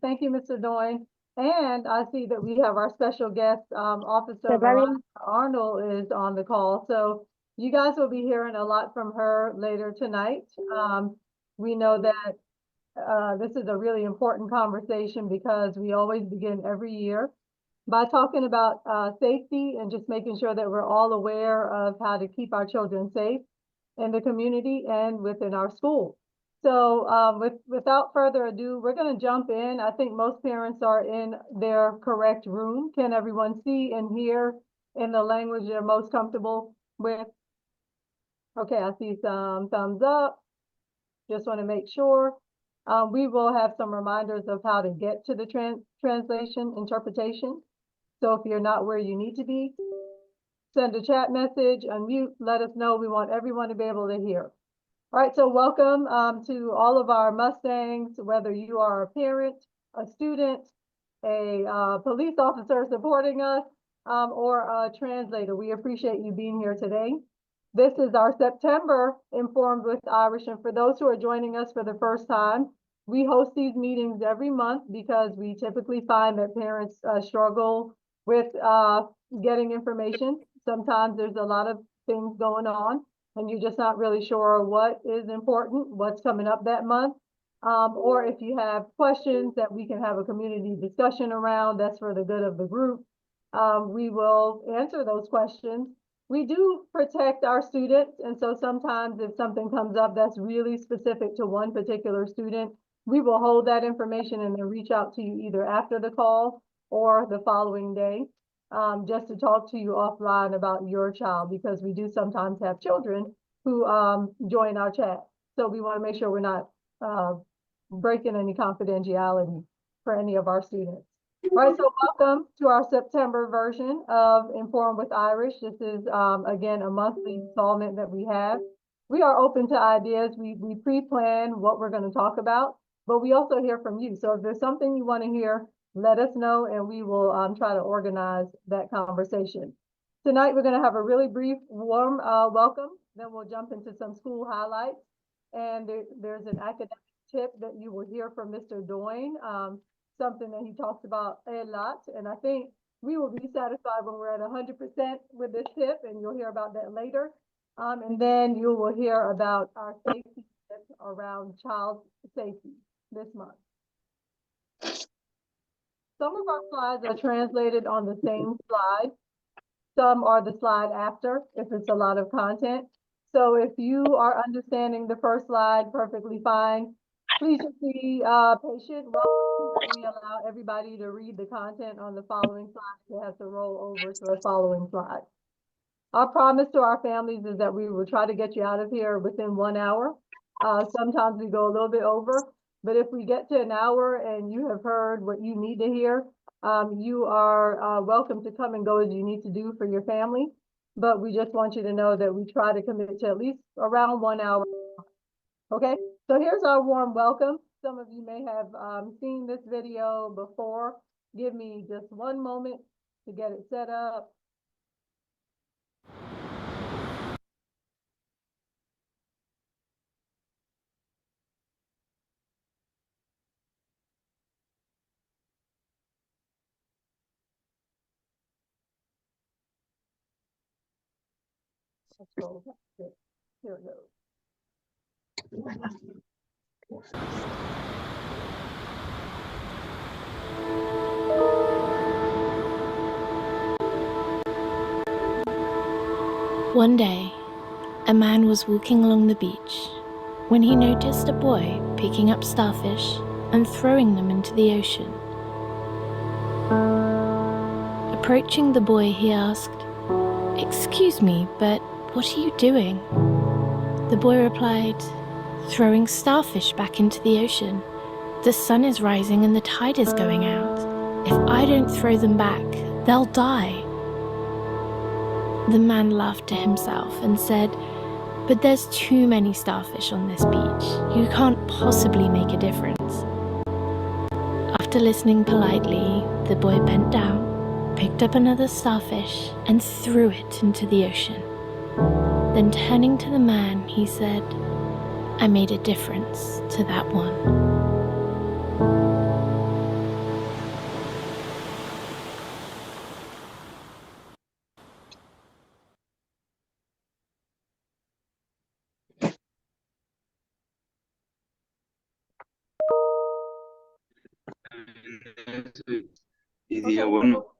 Thank you, Mr. Doyne. And I see that we have our special guest, Officer So very Veronica Arnold is on the call. So you guys will be hearing a lot from her later tonight. We know that this is a really important conversation because we always begin every year by talking about safety and just making sure that we're all aware of how to keep our children safe in the community and within our school. So without further ado, we're going to jump in. I think most parents are in their correct room. Can everyone see and hear in the language they're most comfortable with? Okay, I see some thumbs up. Just want to make sure. We will have some reminders of how to get to the translation interpretation. So if you're not where you need to be, send a chat message, unmute, let us know. We want everyone to be able to hear. All right, so welcome to all of our Mustangs, whether you are a parent, a student, a police officer supporting us, or a translator. We appreciate you being here today. This is our September Informed with Irish, and for those who are joining us for the first time, we host these meetings every month because we typically find that parents struggle with getting information. Sometimes there's a lot of things going on and you're just not really sure what is important, what's coming up that month. Or if you have questions that we can have a community discussion around, that's for the good of the group. We will answer those questions. We do protect our students, and so sometimes if something comes up that's really specific to one particular student, we will hold that information and then reach out to you either after the call or the following day, just to talk to you offline about your child, because we do sometimes have children who join our chat. So we want to make sure we're not breaking any confidentiality for any of our students. All right, so welcome to our September version of Informed with Irish. This is, again, a monthly installment that we have. We are open to ideas. We pre-plan what we're going to talk about, but we also hear from you. So if there's something you want to hear, let us know and we will try to organize that conversation. Tonight, we're going to have a really brief, warm welcome. Then we'll jump into some school highlights. And there's an academic tip that you will hear from Mr. Doyne, something that he talks about a lot. And I think we will be satisfied when we're at 100% with this tip, and you'll hear about that later. And then you will hear about our safety tips around child safety this month. Some of our slides are translated on the same slide. Some are the slide after, if it's a lot of content. So if you are understanding the first slide perfectly fine, please just be patient. We allow everybody to read the content on the following slide. They have to roll over to the following slide. Our promise to our families is that we will try to get you out of here within 1 hour. Sometimes we go a little bit over, but if we get to an hour and you have heard what you need to hear, you are welcome to come and go as you need to do for your family. But we just want you to know that we try to commit to at least around 1 hour. Okay, so here's our warm welcome. Some of you may have seen this video before. Give me just one moment to get it set up. Let's go. Here it goes. One day, a man was walking along the beach when he noticed a boy picking up starfish and throwing them into the ocean. Approaching the boy, he asked, "Excuse me, but what are you doing?" The boy replied, "Throwing starfish back into the ocean. The sun is rising and the tide is going out. If I don't throw them back, they'll die." The man laughed to himself and said, "But there's too many starfish on this beach. You can't possibly make a difference." After listening politely, the boy bent down, picked up another starfish, and threw it into the ocean. Then turning to the man, he said, "I made a difference to that one." y Okay, dije, bueno, so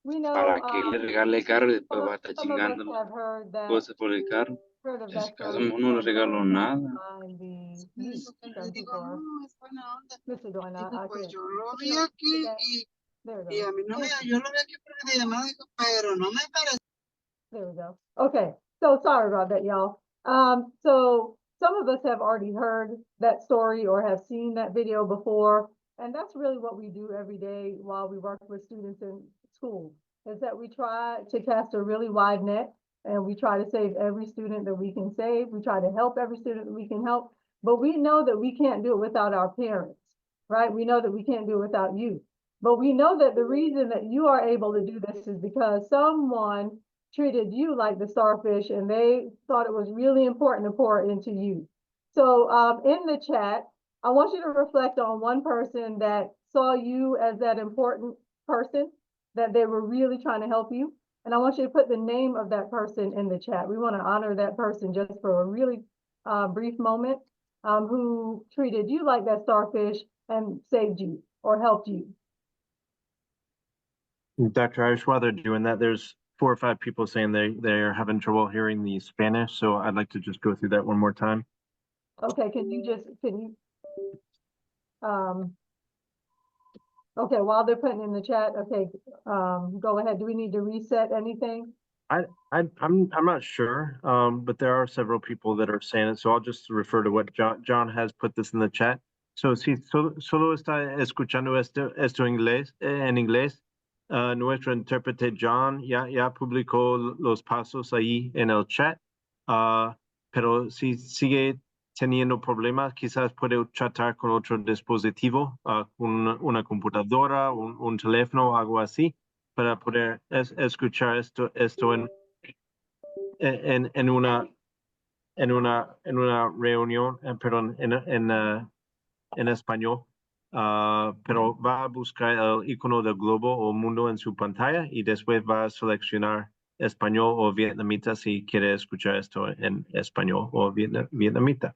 we know, ¿para qué le regale carro y después va a estar some of us chingando have heard that, cosas por el carro? heard of En ese that caso story. no le regaló nada. Behind the youth, some people are, Mr. Doyle, I Pues can't. yo lo vi Look, aquí that- y, There we y go. a mí no me, yo lo vi aquí por el diagnóstico, pero no me parece. There we go. Okay, so sorry about that, y'all. So some of us have already heard that story or have seen that video before, and that's really what we do every day while we work with students in school, is that we try to cast a really wide net and we try to save every student that we can save. We try to help every student that we can help, but we know that we can't do it without our parents, right? We know that we can't do it without you. But we know that the reason that you are able to do this is because someone treated you like the starfish and they thought it was really important to pour into you. So in the chat, I want you to reflect on one person that saw you as that important person, that they were really trying to help you. And I want you to put the name of that person in the chat. We want to honor that person just for a really brief moment, who treated you like that starfish and saved you or helped you. Dr. Irish, while they're doing that, there's 4 or 5 people saying they're having trouble hearing the Spanish, so I'd like to just go through that one more time. Okay, can you okay, while they're putting in the chat, okay, go ahead. Do we need to reset anything? I'm not sure, but there are several people that are saying it, so I'll just refer to what John has put this in the chat. So si solo está escuchando esto en inglés, nuestro intérprete John ya publicó los pasos ahí en el chat, pero si sigue teniendo problemas, quizás puede tratar con otro dispositivo, una computadora, un teléfono, algo así, para poder escuchar esto en una reunión, perdón, en español. Pero va a buscar el icono del globo o mundo en su pantalla y después va a seleccionar español o vietnamita si quiere escuchar esto en español o vietnamita.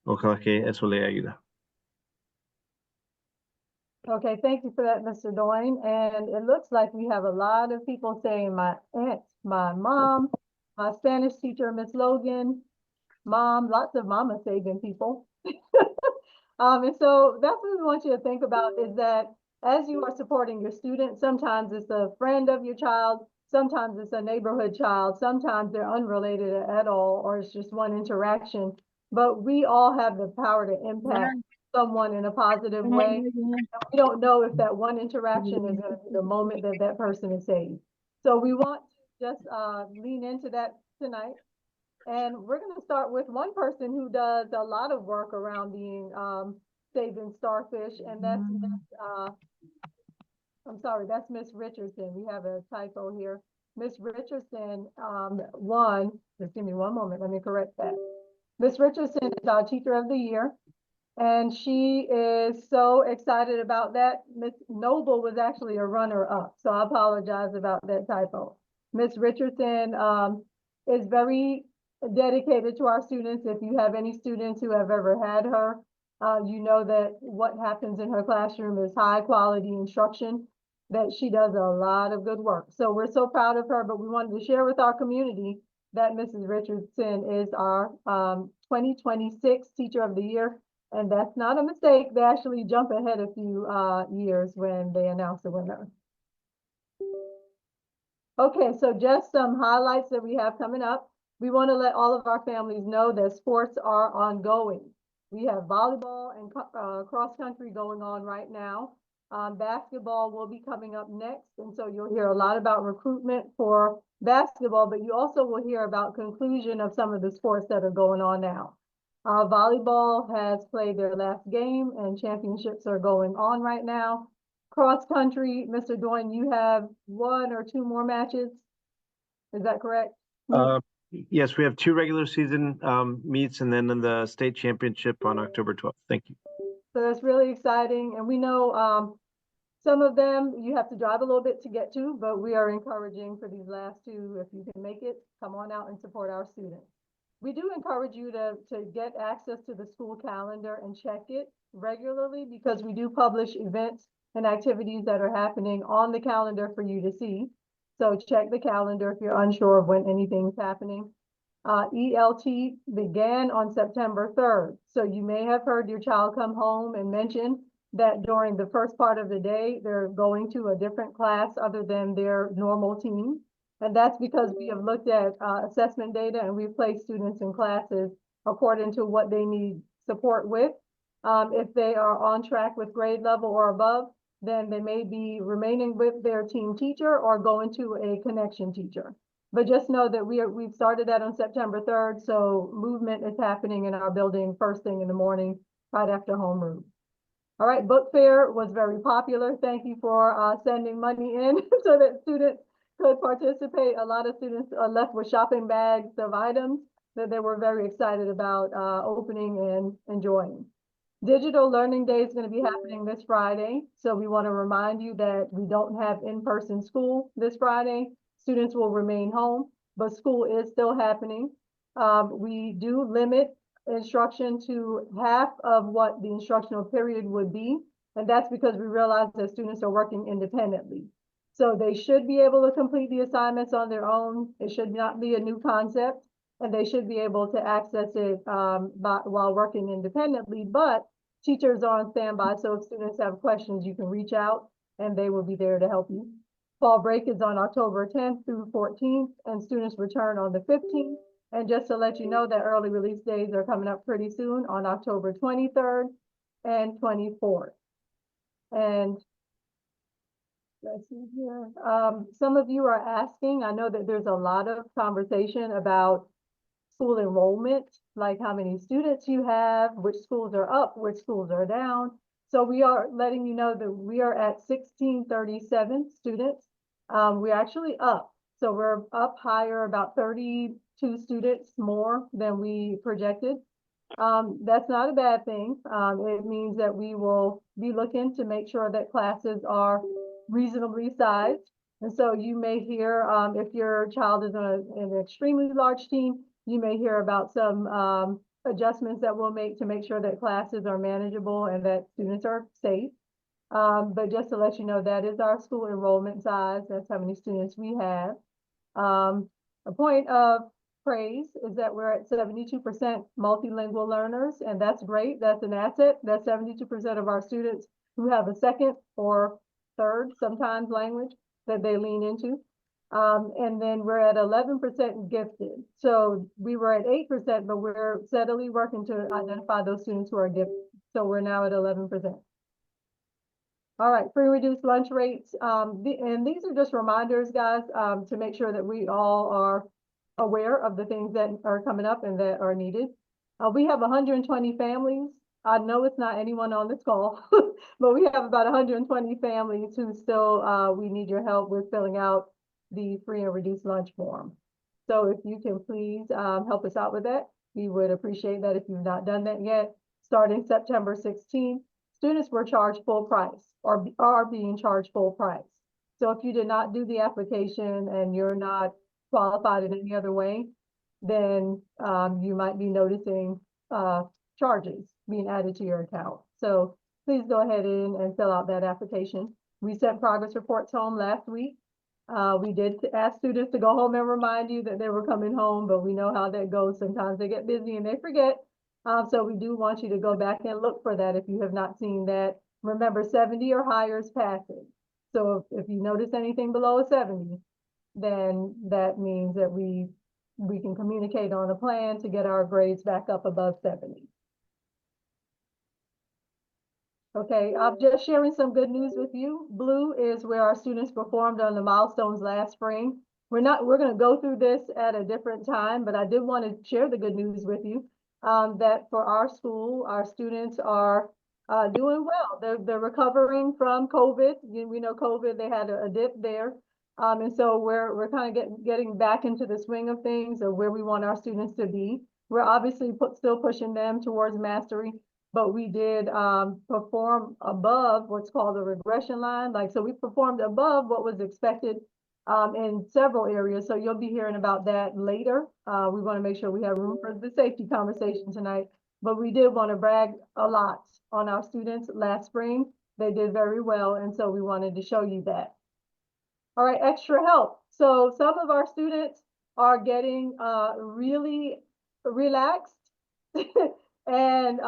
Ojalá que eso le ayude. Okay, thank you for that, Mr. Doyne. And it looks like we have a lot of people saying my aunt, my mom, my Spanish teacher, Miss Logan, mom, lots of mama saving people. And so that's what we want you to think about is that as you are supporting your students, sometimes it's a friend of your child, sometimes it's a neighborhood child, sometimes they're unrelated at all, or it's just one interaction. But we all have the power to impact someone in a positive way. We don't know if that one interaction is going to be the moment that that person is saved. So we want to just lean into that tonight. And we're going to start with one person who does a lot of work around being saving starfish, and that's I'm sorry, that's Miss Richardson. We have a typo here. Miss Richardson just give me one moment, let me correct that. Miss Richardson is our Teacher of the Year, and she is so excited about that. Miss Noble was actually a runner-up, so I apologize about that typo. Miss Richardson is very dedicated to our students. If you have any students who have ever had her, you know that what happens in her classroom is high quality instruction, that she does a lot of good work. So we're so proud of her, but we wanted to share with our community that Mrs. Richardson is our 2026 Teacher of the Year. And that's not a mistake. They actually jump ahead a few years when they announce the winner. Okay, so just some highlights that we have coming up. We want to let all of our families know that sports are ongoing. We have volleyball and cross country going on right now. Basketball will be coming up next. And so you'll hear a lot about recruitment for basketball, but you also will hear about conclusion of some of the sports that are going on now. Volleyball has played their last game and championships are going on right now. Cross country, Mr. Doyne, you have 1 or 2 more matches. Is that correct? Yes, we have 2 regular season meets and then the state championship on October 12th. Thank you. So that's really exciting. And we know some of them you have to drive a little bit to get to, but we are encouraging for these last 2. If you can make it, come on out and support our students. We do encourage you to get access to the school calendar and check it regularly because we do publish events and activities that are happening on the calendar for you to see. So check the calendar if you're unsure of when anything's happening. ELT began on September 3rd. So you may have heard your child come home and mention that during the first part of the day, they're going to a different class other than their normal team. And that's because we have looked at assessment data and we've placed students in classes according to what they need support with. If they are on track with grade level or above, then they may be remaining with their team teacher or going to a connection teacher. But just know that we've started that on September 3rd, so movement is happening in our building first thing in the morning, right after homeroom. All right, book fair was very popular. Thank you for sending money in so that students could participate. A lot of students are left with shopping bags of items that they were very excited about opening and enjoying. Digital Learning Day is going to be happening this Friday. So we want to remind you that we don't have in-person school this Friday. Students will remain home, but school is still happening. We do limit instruction to half of what the instructional period would be. And that's because we realize that students are working independently. So they should be able to complete the assignments on their own. It should not be a new concept, and they should be able to access it while working independently. But teachers are on standby, so if students have questions, you can reach out and they will be there to help you. Fall break is on October 10th through 14th, and students return on the 15th. And just to let you know that early release days are coming up pretty soon on October 23rd and 24th. And let's see here. Some of you are asking, I know that there's a lot of conversation about school enrollment, like how many students you have, which schools are up, which schools are down. So we are letting you know that we are at 1637 students. We're actually up. So we're up higher, about 32 students more than we projected. That's not a bad thing. It means that we will be looking to make sure that classes are reasonably sized. And so you may hear, if your child is on an extremely large team, you may hear about some adjustments that we'll make to make sure that classes are manageable and that students are safe. But just to let you know, that is our school enrollment size. That's how many students we have. A point of praise is that we're at 72% multilingual learners, and that's great. That's an asset. That's 72% of our students who have a second or third, sometimes language that they lean into. And then we're at 11% gifted. So we were at 8%, but we're steadily working to identify those students who are gifted. So we're now at 11%. All right, free reduced lunch rates. And these are just reminders, guys, to make sure that we all are aware of the things that are coming up and that are needed. We have 120 families. I know it's not anyone on this call, but we have about 120 families who still, we need your help with filling out the free and reduced lunch form. So if you can please help us out with that, we would appreciate that if you've not done that yet. Starting September 16th, students were charged full price or are being charged full price. So if you did not do the application and you're not qualified in any other way, then you might be noticing charges being added to your account. So please go ahead and fill out that application. We sent progress reports home last week. We did ask students to go home and remind you that they were coming home, but we know how that goes. Sometimes they get busy and they forget. So we do want you to go back and look for that if you have not seen that. Remember, 70 or higher is passing. So if you notice anything below a 70, then that means that we can communicate on a plan to get our grades back up above 70. Okay, I'm just sharing some good news with you. Blue is where our students performed on the milestones last spring. We're going to go through this at a different time, but I did want to share the good news with you that for our school, our students are doing well. They're recovering from COVID. We know COVID, they had a dip there. And so we're kind of getting back into the swing of things of where we want our students to be. We're obviously still pushing them towards mastery, but we did perform above what's called the regression line. So we performed above what was expected in several areas. So you'll be hearing about that later. We want to make sure we have room for the safety conversation tonight, but we did want to brag a lot on our students last spring. They did very well, and so we wanted to show you that. All right, extra help. So some of our students are getting really relaxed and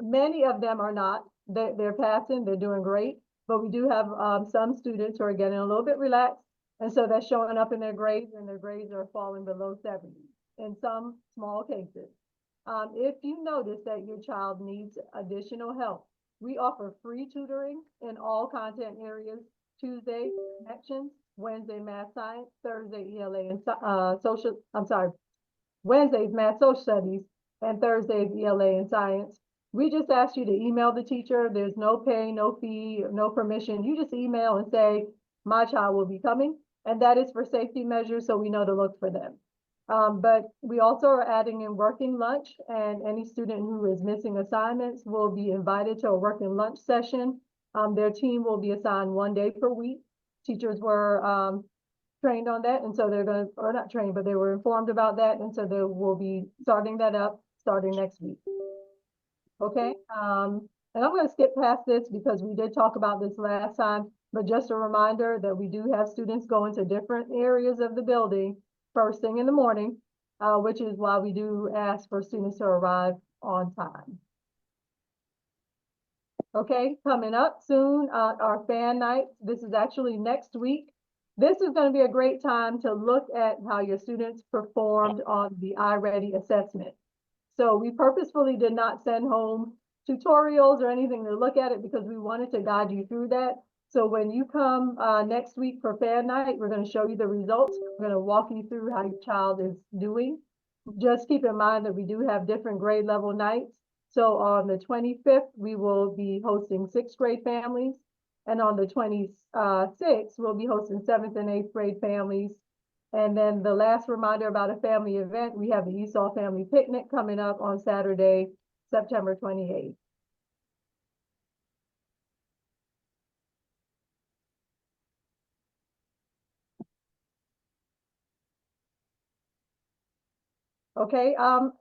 many of them are not. They're passing, they're doing great, but we do have some students who are getting a little bit relaxed, and so that's showing up in their grades, and their grades are falling below 70 in some small cases. If you notice that your child needs additional help, we offer free tutoring in all content areas. Tuesday, connections, Wednesday, math science, Thursday, ELA and Wednesdays, math social studies, and Thursdays, ELA and science. We just ask you to email the teacher. There's no pay, no fee, no permission. You just email and say, my child will be coming. And that is for safety measures, so we know to look for them. But we also are adding in working lunch, and any student who is missing assignments will be invited to a working lunch session. Their team will be assigned 1 day per week. Teachers were trained on that, and so they're going to, or not trained, but they were informed about that, and so they will be starting that up starting next week. Okay, and I'm going to skip past this because we did talk about this last time, but just a reminder that we do have students going to different areas of the building first thing in the morning, which is why we do ask for students to arrive on time. Okay, coming up soon, our fan night. This is actually next week. This is going to be a great time to look at how your students performed on the iReady assessment. So we purposefully did not send home tutorials or anything to look at it because we wanted to guide you through that. So when you come next week for fan night, we're going to show you the results. We're going to walk you through how your child is doing. Just keep in mind that we do have different grade level nights. So on the 25th, we will be hosting 6th grade families. And on the 26th, we'll be hosting 7th and 8th grade families. And then the last reminder about a family event, we have the Esau Family Picnic coming up on Saturday, September 28th. Okay,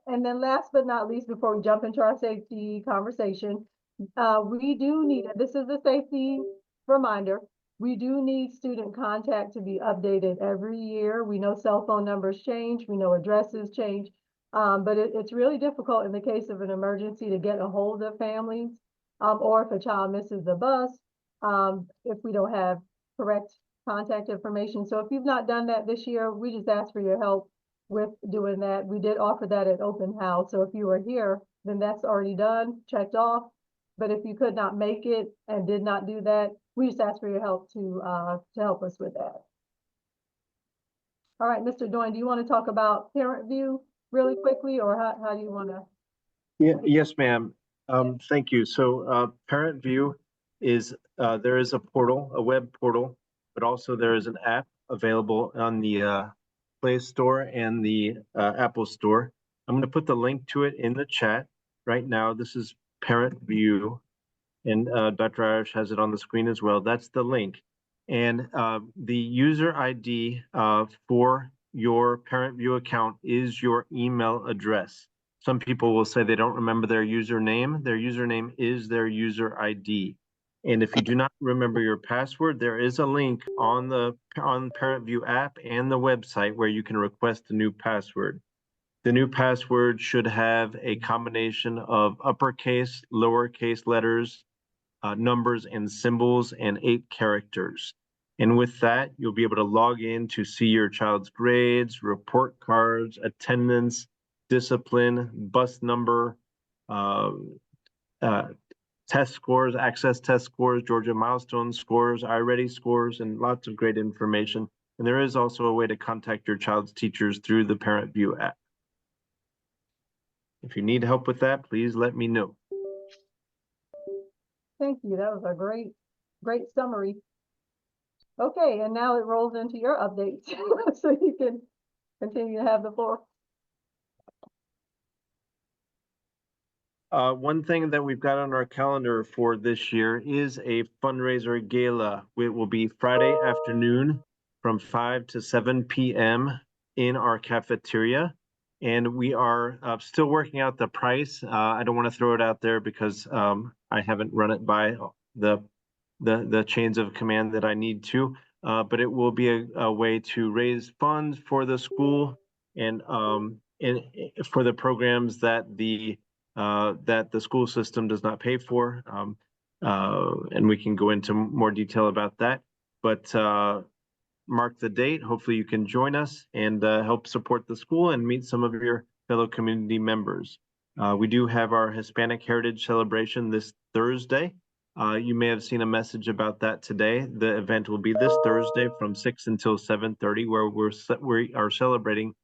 and then last but not least, before we jump into our safety conversation, we do need, this is a safety reminder, we do need student contact to be updated every year. We know cell phone numbers change, we know addresses change, but it's really difficult in the case of an emergency to get a hold of families, or if a child misses the bus, if we don't have correct contact information. So if you've not done that this year, we just ask for your help with doing that. We did offer that at open house. So if you were here, then that's already done, checked off. But if you could not make it and did not do that, we just ask for your help to help us with that. All right, Mr. Doyne, do you want to talk about parent view really quickly, or how do you want to? Yeah, yes, ma'am. Thank you. So Parent View is, there is a portal, a web portal, but also there is an app available on the Play Store and the Apple Store. I'm going to put the link to it in the chat right now. This is Parent View, and Dr. Irish has it on the screen as well. That's the link. And the user ID for your Parent View account is your email address. Some people will say they don't remember their username. Their username is their user ID. And if you do not remember your password, there is a link on the Parent View app and the website where you can request a new password. The new password should have a combination of uppercase, lowercase letters, numbers and symbols, and 8 characters. And with that, you'll be able to log in to see your child's grades, report cards, attendance, discipline, bus number, test scores, access test scores, Georgia milestone scores, iReady scores, and lots of great information. And there is also a way to contact your child's teachers through the Parent View app. If you need help with that, please let me know. Thank you. That was a great summary. Okay, and now it rolls into your updates, so you can continue to have the floor. One thing that we've got on our calendar for this year is a fundraiser gala. It will be Friday afternoon from 5 to 7 p.m. in our cafeteria. And we are still working out the price. I don't want to throw it out there because I haven't run it by the chains of command that I need to. But it will be a way to raise funds for the school and for the programs that the school system does not pay for. And we can go into more detail about that. But mark the date. Hopefully you can join us and help support the school and meet some of your fellow community members. We do have our Hispanic Heritage Celebration this Thursday. You may have seen a message about that today. The event will be this Thursday from 6 until 7:30, where we are celebrating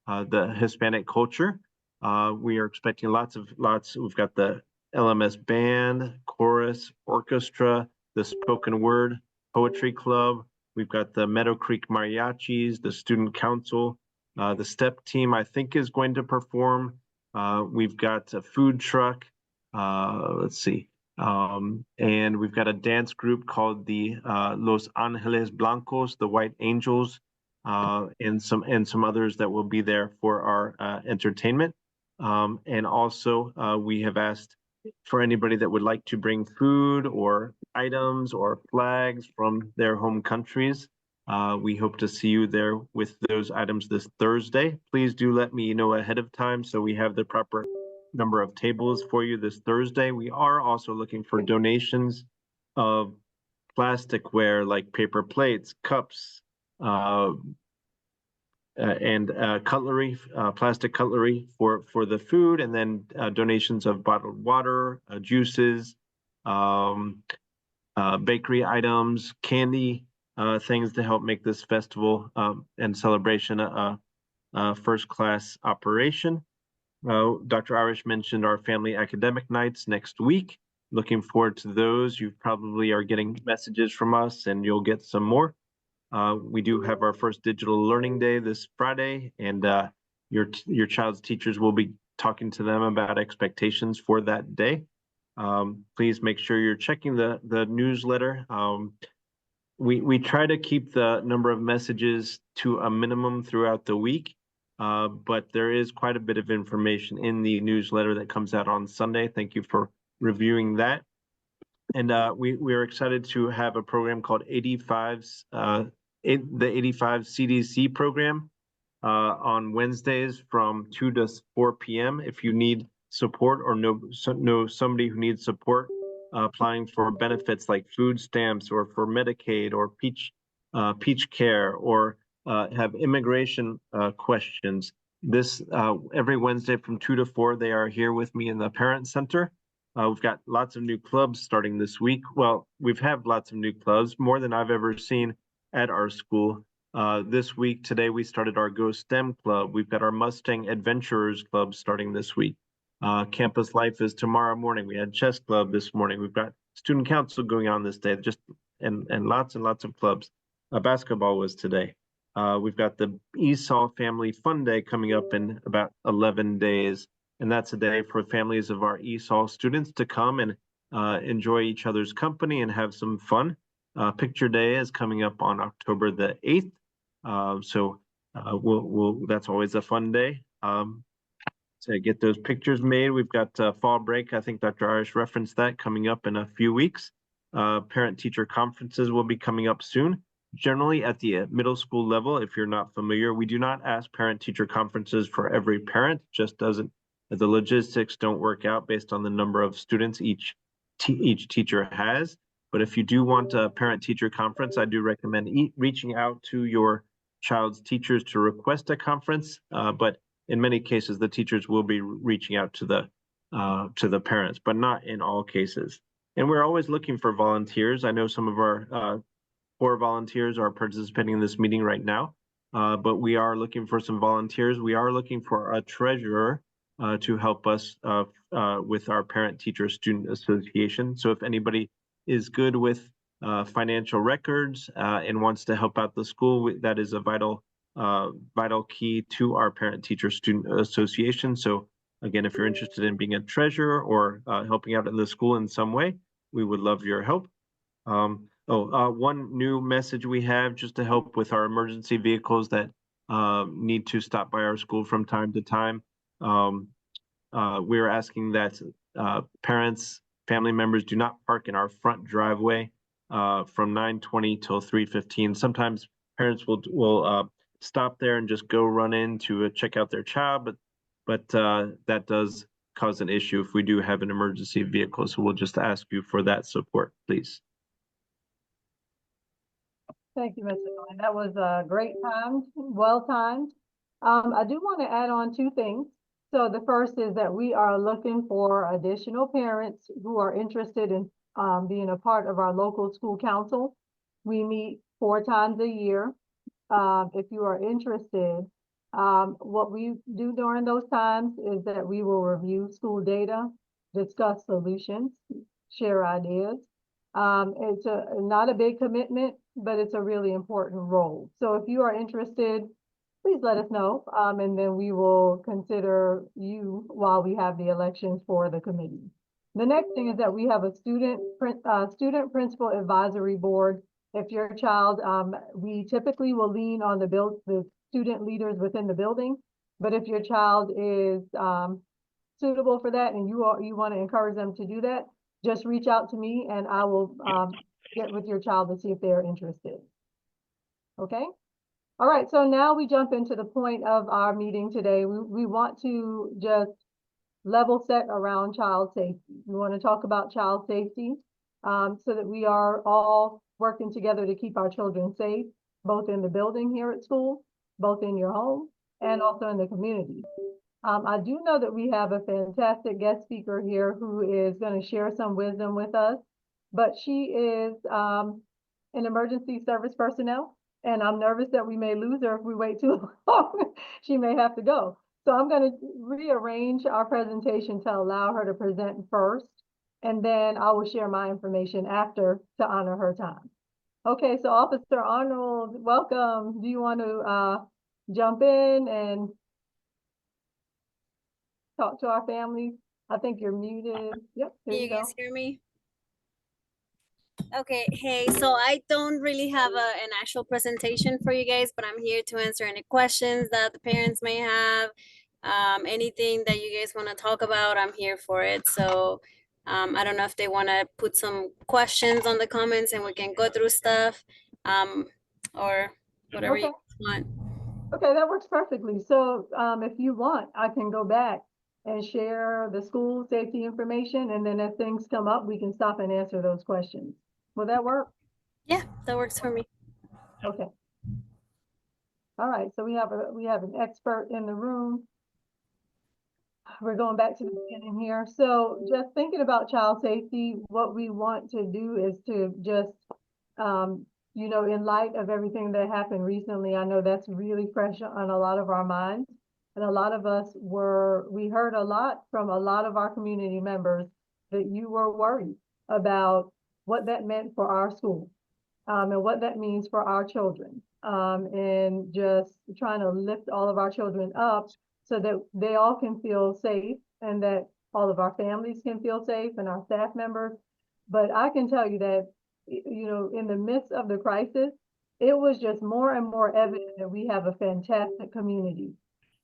the Hispanic culture. We are expecting lots. We've got the LMS band, chorus, orchestra, the spoken word poetry club. We've got the Meadow Creek Mariachis, the student council, the step team I think is going to perform. We've got a food truck. Let's see. And we've got a dance group called the Los Angeles Blancos, the White Angels, and some others that will be there for our entertainment. And also we have asked for anybody that would like to bring food or items or flags from their home countries. We hope to see you there with those items this Thursday. Please do let me know ahead of time so we have the proper number of tables for you this Thursday. We are also looking for donations of plasticware like paper plates, cups, and cutlery, plastic cutlery for the food, and then donations of bottled water, juices, bakery items, candy, things to help make this festival and celebration a first-class operation. Dr. Irish mentioned our family academic nights next week. Looking forward to those. You probably are getting messages from us and you'll get some more. We do have our first digital learning day this Friday, and your child's teachers will be talking to them about expectations for that day. Please make sure you're checking the newsletter. We try to keep the number of messages to a minimum throughout the week, but there is quite a bit of information in the newsletter that comes out on Sunday. Thank you for reviewing that. And we are excited to have a program called 85's, the 85 CDC program on Wednesdays from 2 to 4 p.m. If you need support or know somebody who needs support applying for benefits like food stamps or for Medicaid or Peach Care or have immigration questions, this every Wednesday from 2 to 4, they are here with me in the Parent Center. We've got lots of new clubs starting this week. Well, we've had lots of new clubs, more than I've ever seen at our school. This week, today, we started our Go STEM Club. We've got our Mustang Adventurers Club starting this week. Campus Life is tomorrow morning. We had Chess Club this morning. We've got Student Council going on this day, and lots of clubs. Basketball was today. We've got the Esau Family Fun Day coming up in about 11 days. And that's a day for families of our ESOL students to come and enjoy each other's company and have some fun. Picture Day is coming up on October the 8th. So that's always a fun day to get those pictures made. We've got fall break. I think Dr. Irish referenced that coming up in a few weeks. Parent-teacher conferences will be coming up soon. Generally at the middle school level, if you're not familiar, we do not ask parent-teacher conferences for every parent. Just doesn't. The logistics don't work out based on the number of students each teacher has. But if you do want a parent-teacher conference, I do recommend reaching out to your child's teachers to request a conference. But in many cases, the teachers will be reaching out to the parents, but not in all cases. And we're always looking for volunteers. I know some of our core volunteers are participating in this meeting right now, but we are looking for some volunteers. We are looking for a treasurer to help us with our Parent-Teacher Student Association. So if anybody is good with financial records and wants to help out the school, that is a vital key to our Parent-Teacher Student Association. So again, if you're interested in being a treasurer or helping out in the school in some way, we would love your help. One new message we have just to help with our emergency vehicles that need to stop by our school from time to time. We're asking that parents family members do not park in our front driveway from 9:20 till 3:15. Sometimes parents will stop there and just go run in to check out their child, but that does cause an issue if we do have an emergency vehicle. So we'll just ask you for that support, please. Thank you, Mr. Dolan. That was great timed, well timed. I do want to add on two things. So the first is that we are looking for additional parents who are interested in being a part of our local school council. We meet 4 times a year. If you are interested, what we do during those times is that we will review school data, discuss solutions, share ideas. It's not a big commitment, but it's a really important role. So if you are interested, please let us know, and then we will consider you while we have the elections for the committee. The next thing is that we have a student principal advisory board. If your child, we typically will lean on the student leaders within the building, but if your child is suitable for that and you want to encourage them to do that, just reach out to me and I will get with your child to see if they're interested. Okay? All right, so now we jump into the point of our meeting today. We want to just level set around child safety. We want to talk about child safety so that we are all working together to keep our children safe, both in the building here at school, both in your home, and also in the community. I do know that we have a fantastic guest speaker here who is going to share some wisdom with us, but she is an emergency service personnel, and I'm nervous that we may lose her if we wait too long. She may have to go. So I'm going to rearrange our presentation to allow her to present first, and then I will share my information after to honor her time. Okay, so Officer Arnold, welcome. Do you want to jump in and talk to our families? I think you're muted. Yep, there Can you you go. guys hear me? Okay, hey, so I don't really have an actual presentation for you guys, but I'm here to answer any questions that the parents may have. Anything that you guys want to talk about, I'm here for it. So I don't know if they want to put some questions on the comments and we can go through stuff or whatever Okay. you want. Okay, that works perfectly. So if you want, I can go back and share the school safety information, and then as things come up, we can stop and answer those questions. Will that work? Yeah, that works for me. Okay. All right, so we have an expert in the room. We're going back to the beginning here. So just thinking about child safety, what we want to do is to just, you know, in light of everything that happened recently, I know that's really fresh on a lot of our minds. And a lot of us we heard a lot from a lot of our community members that you were worried about what that meant for our school, and what that means for our children, and just trying to lift all of our children up so that they all can feel safe and that all of our families can feel safe and our staff members. But I can tell you that, you know, in the midst of the crisis, it was just more and more evident that we have a fantastic community.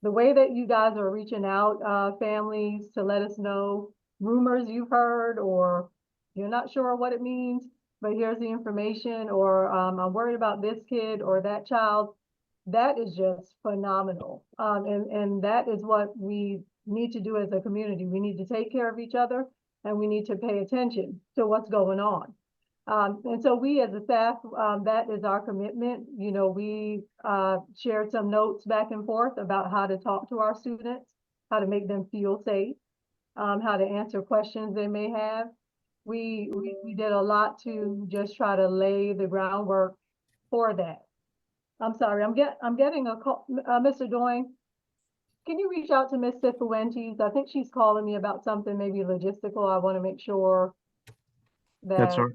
The way that you guys are reaching out, families, to let us know rumors you've heard or you're not sure what it means, but here's the information, or I'm worried about this kid or that child. That is just phenomenal. And that is what we need to do as a community. We need to take care of each other and we need to pay attention to what's going on. And so we as a staff, that is our commitment. You know, we shared some notes back and forth about how to talk to our students, how to make them feel safe, how to answer questions they may have. We did a lot to just try to lay the groundwork for that. I'm sorry, I'm getting a call. Mr. Doing, can you reach out to Miss Cifuentes? I think she's calling me about something maybe logistical. I want to make sure That's that,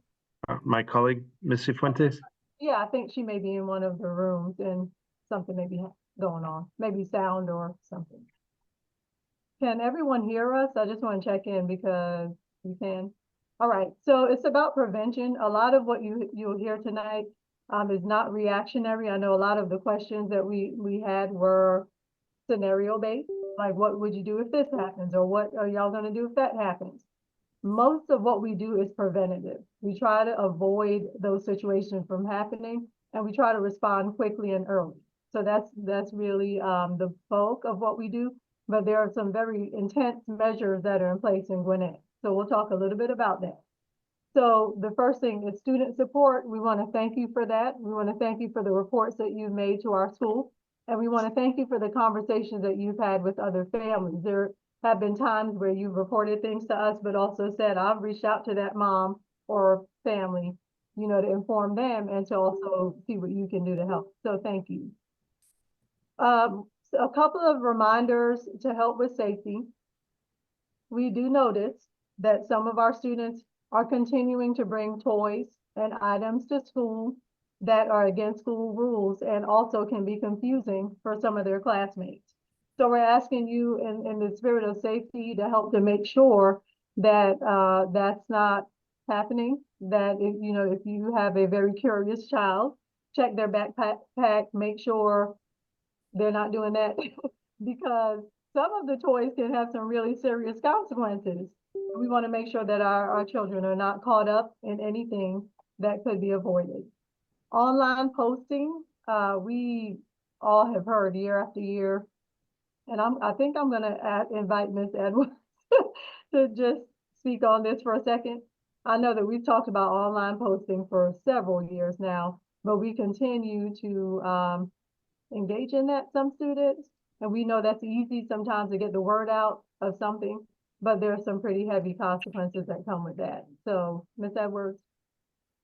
my colleague, Ms. Cifuentes. yeah, I think she may be in one of the rooms and something may be going on, maybe sound or something. Can everyone hear us? I just want to check in because you can. All right, so it's about prevention. A lot of what you'll hear tonight is not reactionary. I know a lot of the questions that we had were scenario based, like what would you do if this happens, or what are y'all going to do if that happens? most of what we do is preventative. We try to avoid those situations from happening, and we try to respond quickly and early. So that's really the bulk of what we do. But there are some very intense measures that are in place in Gwinnett. So we'll talk a little bit about that. So the first thing is student support. We want to thank you for that. We want to thank you for the reports that you've made to our school. And we want to thank you for the conversations that you've had with other families. There have been times where you've reported things to us, but also said, I've reached out to that mom or family, you know, to inform them and to also see what you can do to help. So thank you. A couple of reminders to help with safety. We do notice that some of our students are continuing to bring toys and items to school that are against school rules and also can be confusing for some of their classmates. So we're asking you in the spirit of safety to help to make sure that that's not happening, that if you have a very curious child, check their backpack, make sure they're not doing that because some of the toys can have some really serious consequences. We want to make sure that our children are not caught up in anything that could be avoided. Online posting, we all have heard year after year, and I think I'm going to invite Ms. Edwards to just speak on this for a second. I know that we've talked about online posting for several years now, but we continue to engage in that, some students, and we know that's easy sometimes to get the word out of something, but there are some pretty heavy consequences that come with that. So, Ms. Edwards.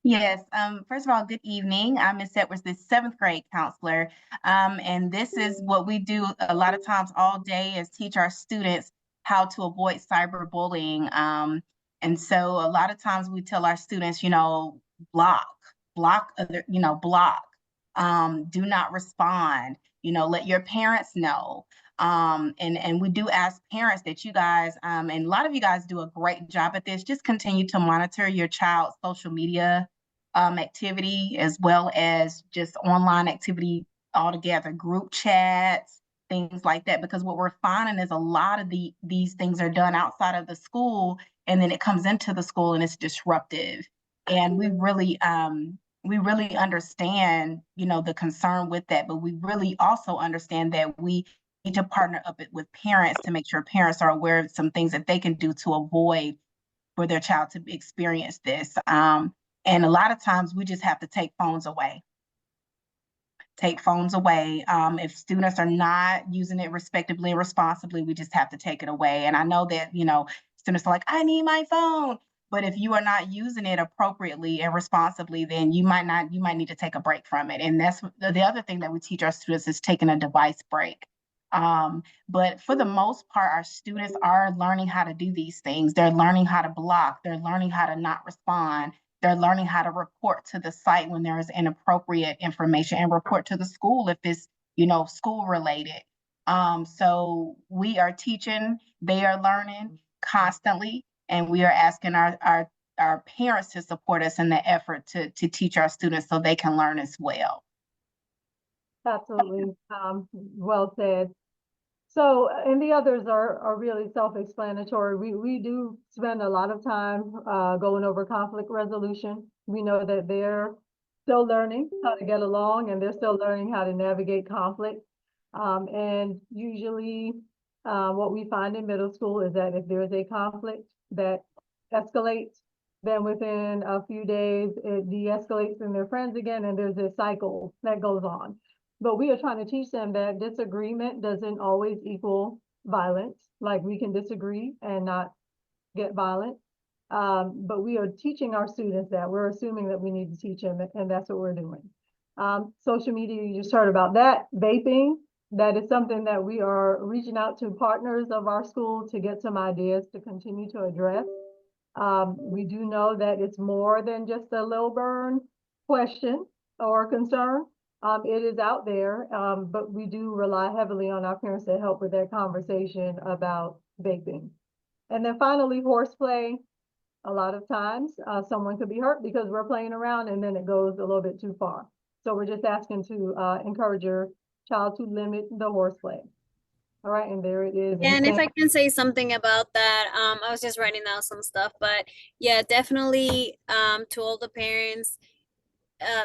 Yes, first of all, good evening. I'm Ms. Edwards, the 7th grade counselor. And this is what we do a lot of times all day is teach our students how to avoid cyberbullying. And so a lot of times we tell our students, block other, block, do not respond, let your parents know. And we do ask parents that you guys, and a lot of you guys do a great job at this, just continue to monitor your child's social media activity, as well as just online activity altogether, group chats, things like that, because what we're finding is a lot of these things are done outside of the school, and then it comes into the school and it's disruptive. And we really understand, the concern with that, but we really also understand that we need to partner up with parents to make sure parents are aware of some things that they can do to avoid for their child to experience this. And a lot of times we just have to take phones away. If students are not using it respectively and responsibly, we just have to take it away. And I know that, students are like, I need my phone. But if you are not using it appropriately and responsibly, then you might need to take a break from it. And that's the other thing that we teach our students is taking a device break. But for the most part, our students are learning how to do these things. They're learning how to block. They're learning how to not respond. They're learning how to report to the site when there is inappropriate information and report to the school if it's, school related. So we are teaching, they are learning constantly, and we are asking our parents to support us in the effort to teach our students so they can learn as well. Absolutely. Well said. So, and the others are really self-explanatory. We do spend a lot of time going over conflict resolution. We know that they're still learning how to get along, and they're still learning how to navigate conflict. And usually what we find in middle school is that if there's a conflict that escalates, then within a few days, it de-escalates and they're friends again, and there's this cycle that goes on. But we are trying to teach them that disagreement doesn't always equal violence. Like, we can disagree and not get violent. But we are teaching our students that. We're assuming that we need to teach them, and that's what we're doing. Social media, you just heard about that. Vaping, that is something that we are reaching out to partners of our school to get some ideas to continue to address. We do know that it's more than just a Lilburn question or concern. It is out there, but we do rely heavily on our parents to help with that conversation about vaping. And then finally, horseplay. A lot of times, someone could be hurt because we're playing around and then it goes a little bit too far. So we're just asking to encourage your child to limit the horseplay. All right, and there it is. And if thank- I can say something about that, I was just writing down some stuff, but yeah, definitely to all the parents,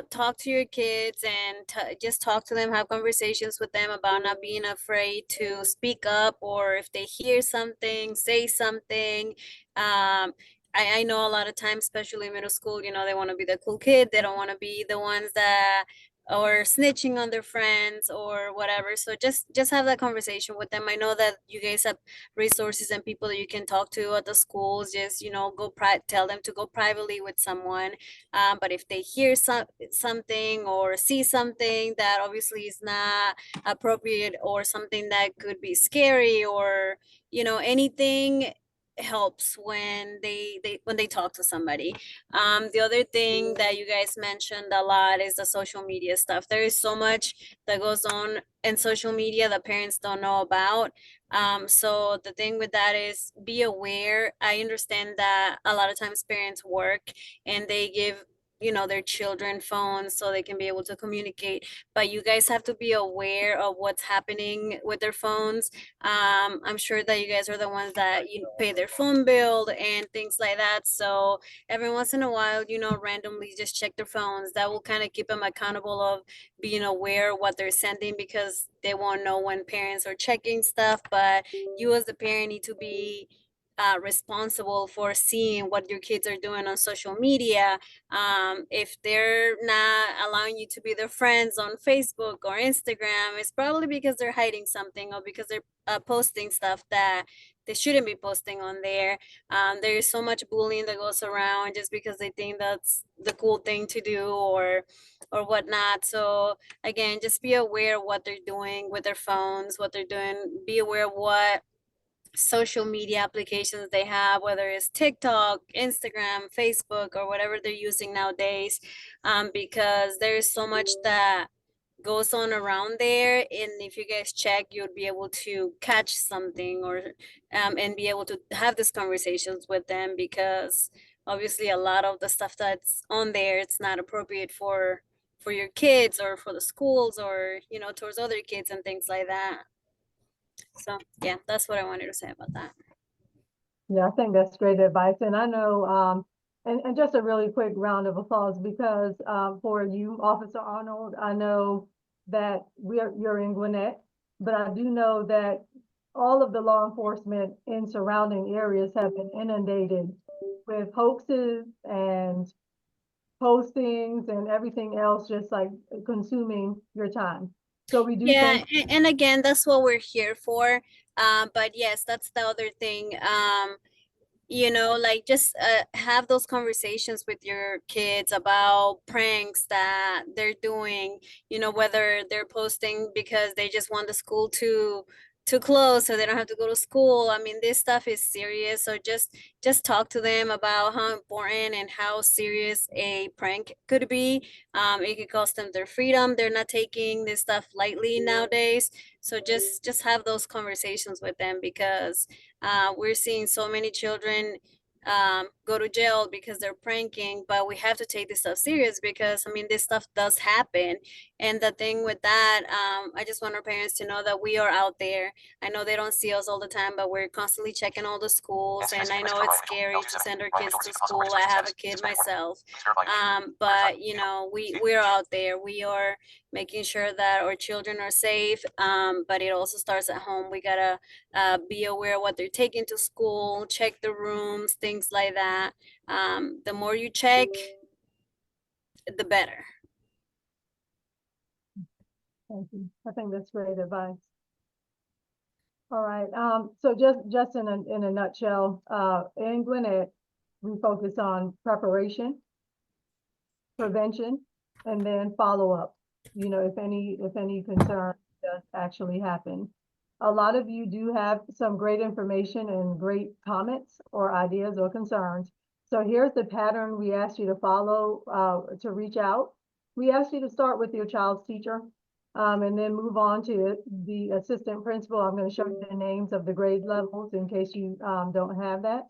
talk to your kids and just talk to them, have conversations with them about not being afraid to speak up, or if they hear something, say something. I know a lot of times, especially in middle school, you know, they want to be the cool kid. They don't want to be the ones that or snitching on their friends or whatever. So just have that conversation with them. I know that you guys have resources and people that you can talk to at the schools. Just, you know, tell them to go privately with someone. But if they hear something or see something that obviously is not appropriate, or something that could be scary, or, you know, anything helps when they talk to somebody. The other thing that you guys mentioned a lot is the social media stuff. There is so much that goes on in social media that parents don't know about. So the thing with that is be aware. I understand that a lot of times parents work and they give, you know, their children phones so they can be able to communicate, but you guys have to be aware of what's happening with their phones. I'm sure that you guys are the ones that, you know, pay their phone bill and things like that. So every once in a while, you know, randomly just check their phones. That will kind of keep them accountable of being aware of what they're sending, because they won't know when parents are checking stuff. But you as the parent need to be responsible for seeing what your kids are doing on social media. If they're not allowing you to be their friends on Facebook or Instagram, it's probably because they're hiding something, or because they're posting stuff that they shouldn't be posting on there. There is so much bullying that goes around just because they think that's the cool thing to do, or whatnot. So again, just be aware of what they're doing with their phones, what they're doing. Be aware of what social media applications they have, whether it's TikTok, Instagram, Facebook, or whatever they're using nowadays, because there's so much that goes on around there. And if you guys check, you'll be able to catch something, or and be able to have these conversations with them, because obviously a lot of the stuff that's on there, it's not appropriate for your kids or for the schools, or, you know, towards other kids and things like that. So yeah, that's what I wanted to say about that. Yeah, I think that's great advice. And I know, and just a really quick round of applause, because for you, Officer Arnold, I know that you're in Gwinnett, but I do know that all of the law enforcement in surrounding areas have been inundated with hoaxes and postings and everything else, just like consuming your time. So we do Yeah, thank and again, that's what we're here for. But yes, that's the other thing. You know, like just have those conversations with your kids about pranks that they're doing, you know, whether they're posting because they just want the school to close so they don't have to go to school. I mean, this stuff is serious. So just talk to them about how important and how serious a prank could be. It could cost them their freedom. They're not taking this stuff lightly nowadays. So just have those conversations with them, because we're seeing so many children go to jail because they're pranking, but we have to take this stuff serious, because I mean, this stuff does happen. And the thing with that, I just want our parents to know that we are out there. I know they don't see us all the time, but we're constantly checking all the schools, and I know it's scary to send our kids to school. I have a kid myself, but you know, we're out there. We are making sure that our children are safe, but it also starts at home. We gotta be aware of what they're taking to school, check the rooms, things like that. The more you check, the better. Thank you. I think that's great advice. All right, so just in a nutshell, in Gwinnett, we focus on preparation, prevention, and then follow-up. You know, if any concern does actually happen. A lot of you do have some great information and great comments or ideas or concerns. So here's the pattern we asked you to follow, to reach out. We asked you to start with your child's teacher, and then move on to the assistant principal. I'm going to show you the names of the grade levels in case you don't have that.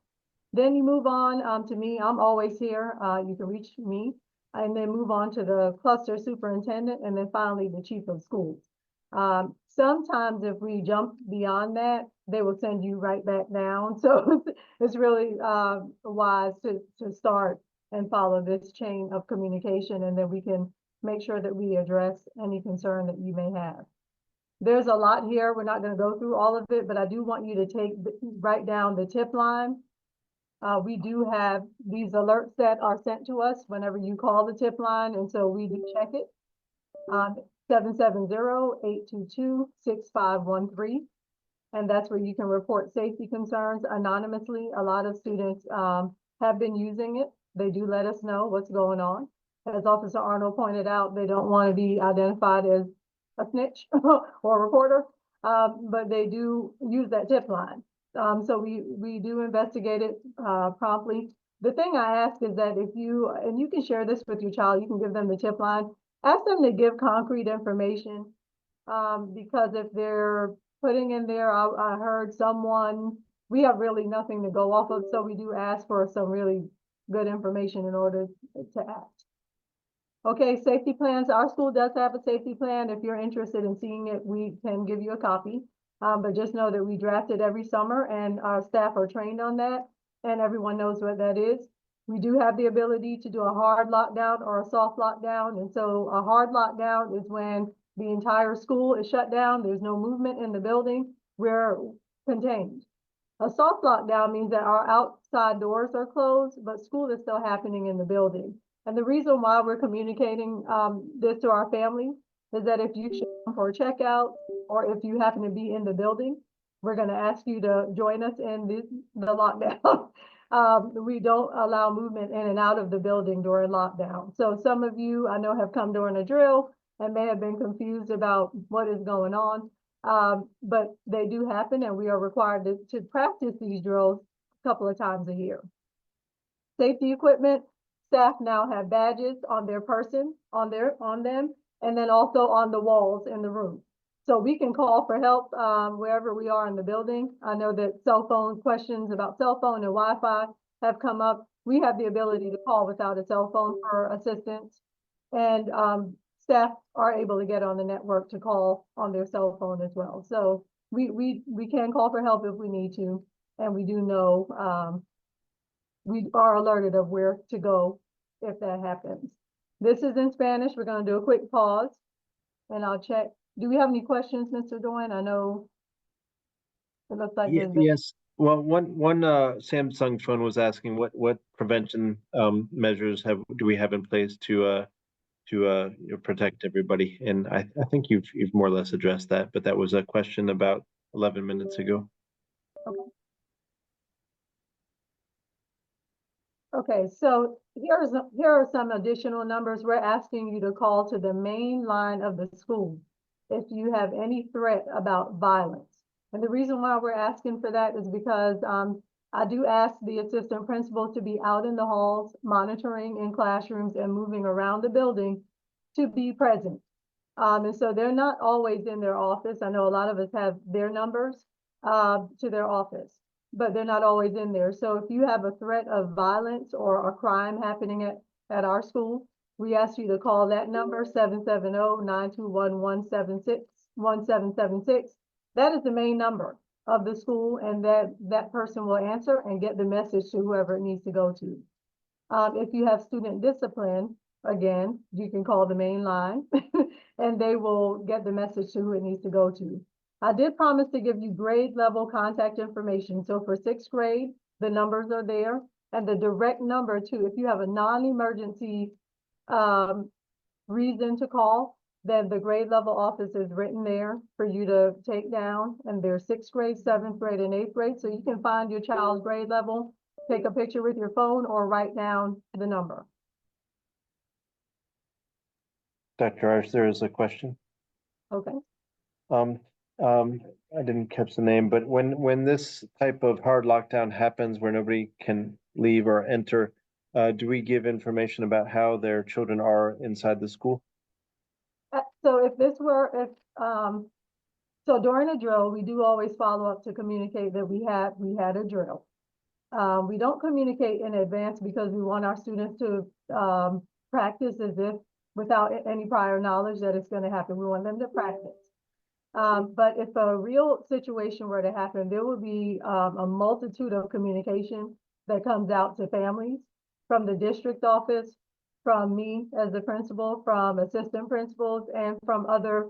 Then you move on to me. I'm always here. You can reach me, and then move on to the cluster superintendent, and then finally the chief of schools. Sometimes if we jump beyond that, they will send you right back down. So it's really wise to start and follow this chain of communication, and then we can make sure that we address any concern that you may have. There's a lot here. We're not going to go through all of it, but I do want you to write down the tip line. We do have these alerts that are sent to us whenever you call the tip line, and so we do check it. 770-822-6513. And that's where you can report safety concerns anonymously. A lot of students have been using it. They do let us know what's going on. As Officer Arnold pointed out, they don't want to be identified as a snitch or a reporter, but they do use that tip line. So we do investigate it promptly. The thing I ask is that if you, and you can share this with your child, you can give them the tip line, ask them to give concrete information, because if they're putting in there, I heard someone, we have really nothing to go off of, so we do ask for some really good information in order to act. Okay, safety plans. Our school does have a safety plan. If you're interested in seeing it, we can give you a copy. But just know that we draft it every summer and our staff are trained on that and everyone knows what that is. We do have the ability to do a hard lockdown or a soft lockdown. And so a hard lockdown is when the entire school is shut down. There's no movement in the building. We're contained. A soft lockdown means that our outside doors are closed, but school is still happening in the building. And the reason why we're communicating this to our families is that if you show up for a checkout or if you happen to be in the building, we're going to ask you to join us in the lockdown. We don't allow movement in and out of the building during lockdown. So some of you I know have come during a drill and may have been confused about what is going on. But they do happen and we are required to practice these drills a couple of times a year. Safety equipment, staff now have badges on their person, on them, and then also on the walls in the room. So we can call for help wherever we are in the building. I know that cell phone questions about cell phone and Wi-Fi have come up. We have the ability to call without a cell phone for assistance. And staff are able to get on the network to call on their cell phone as well. So we can call for help if we need to. And we do know we are alerted of where to go if that happens. This is in Spanish. We're going to do a quick pause and I'll check. Do we have any questions, Mr. Doyle? I know it looks like there's Yes. Well, one Samsung phone was asking what prevention measures do we have in place to protect everybody, and I think you've more or less addressed that, but that was a question about 11 minutes ago. Okay, so here are some additional numbers. We're asking you to call to the main line of the school if you have any threat about violence. And the reason why we're asking for that is because I do ask the assistant principal to be out in the halls, monitoring in classrooms and moving around the building to be present. And so they're not always in their office. I know a lot of us have their numbers to their office, but they're not always in there. So if you have a threat of violence or a crime happening at our school, we ask you to call that number, 770-921-1776. That is the main number of the school, and that person will answer and get the message to whoever it needs to go to. If you have student discipline, again, you can call the main line and they will get the message to who it needs to go to. I did promise to give you grade level contact information. So for 6th grade, the numbers are there, and the direct number too. If you have a non-emergency reason to call, then the grade level office is written there for you to take down. And there's 6th grade, 7th grade, and 8th grade. So you can find your child's grade level, take a picture with your phone, or write down the number. Dr. Arch, there is a question. Okay. I didn't catch the name, but when this type of hard lockdown happens where nobody can leave or enter, do we give information about how their children are inside the school? So so during a drill, we do always follow up to communicate that we had a drill. We don't communicate in advance because we want our students to practice as if without any prior knowledge that it's going to happen. We want them to practice. But if a real situation were to happen, there would be a multitude of communication that comes out to families from the district office, from me as the principal, from assistant principals, and from other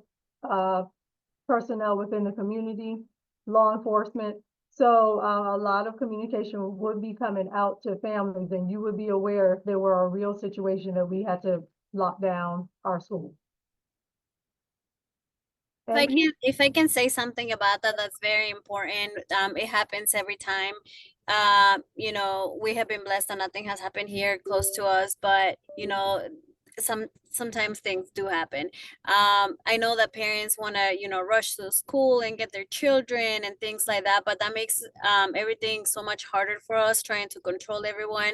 personnel within the community, law enforcement. So a lot of communication would be coming out to families, and you would be aware if there were a real situation that we had to lock down our school. And If I can say something about that, that's very important. It happens every time. You know, we have been blessed that nothing has happened here close to us, but you know, sometimes things do happen. I know that parents want to, you know, rush to school and get their children and things like that, but that makes everything so much harder for us trying to control everyone.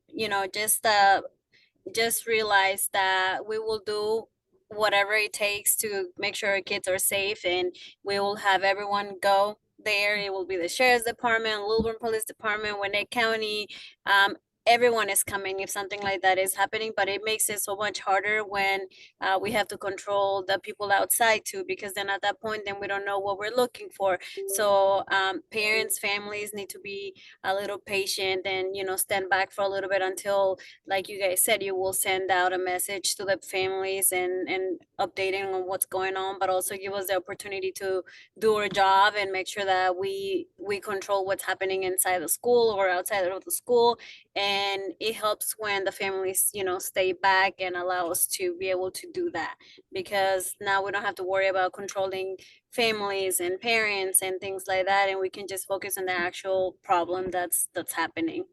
You know, just realize that we will do whatever it takes to make sure our kids are safe, and we will have everyone go there. It will be the sheriff's department, Lilburn Police Department, Gwinnett County. Everyone is coming if something like that is happening, but it makes it so much harder when we have to control the people outside too, because then at that point, then we don't know what we're looking for. So parents, families need to be a little patient and, you know, stand back for a little bit until, like you guys said, you will send out a message to the families and updating on what's going on, but also give us the opportunity to do our job and make sure that we control what's happening inside the school or outside of the school. And it helps when the families, you know, stay back and allow us to be able to do that, because now we don't have to worry about controlling families and parents and things like that, and we can just focus on the actual problem that's happening.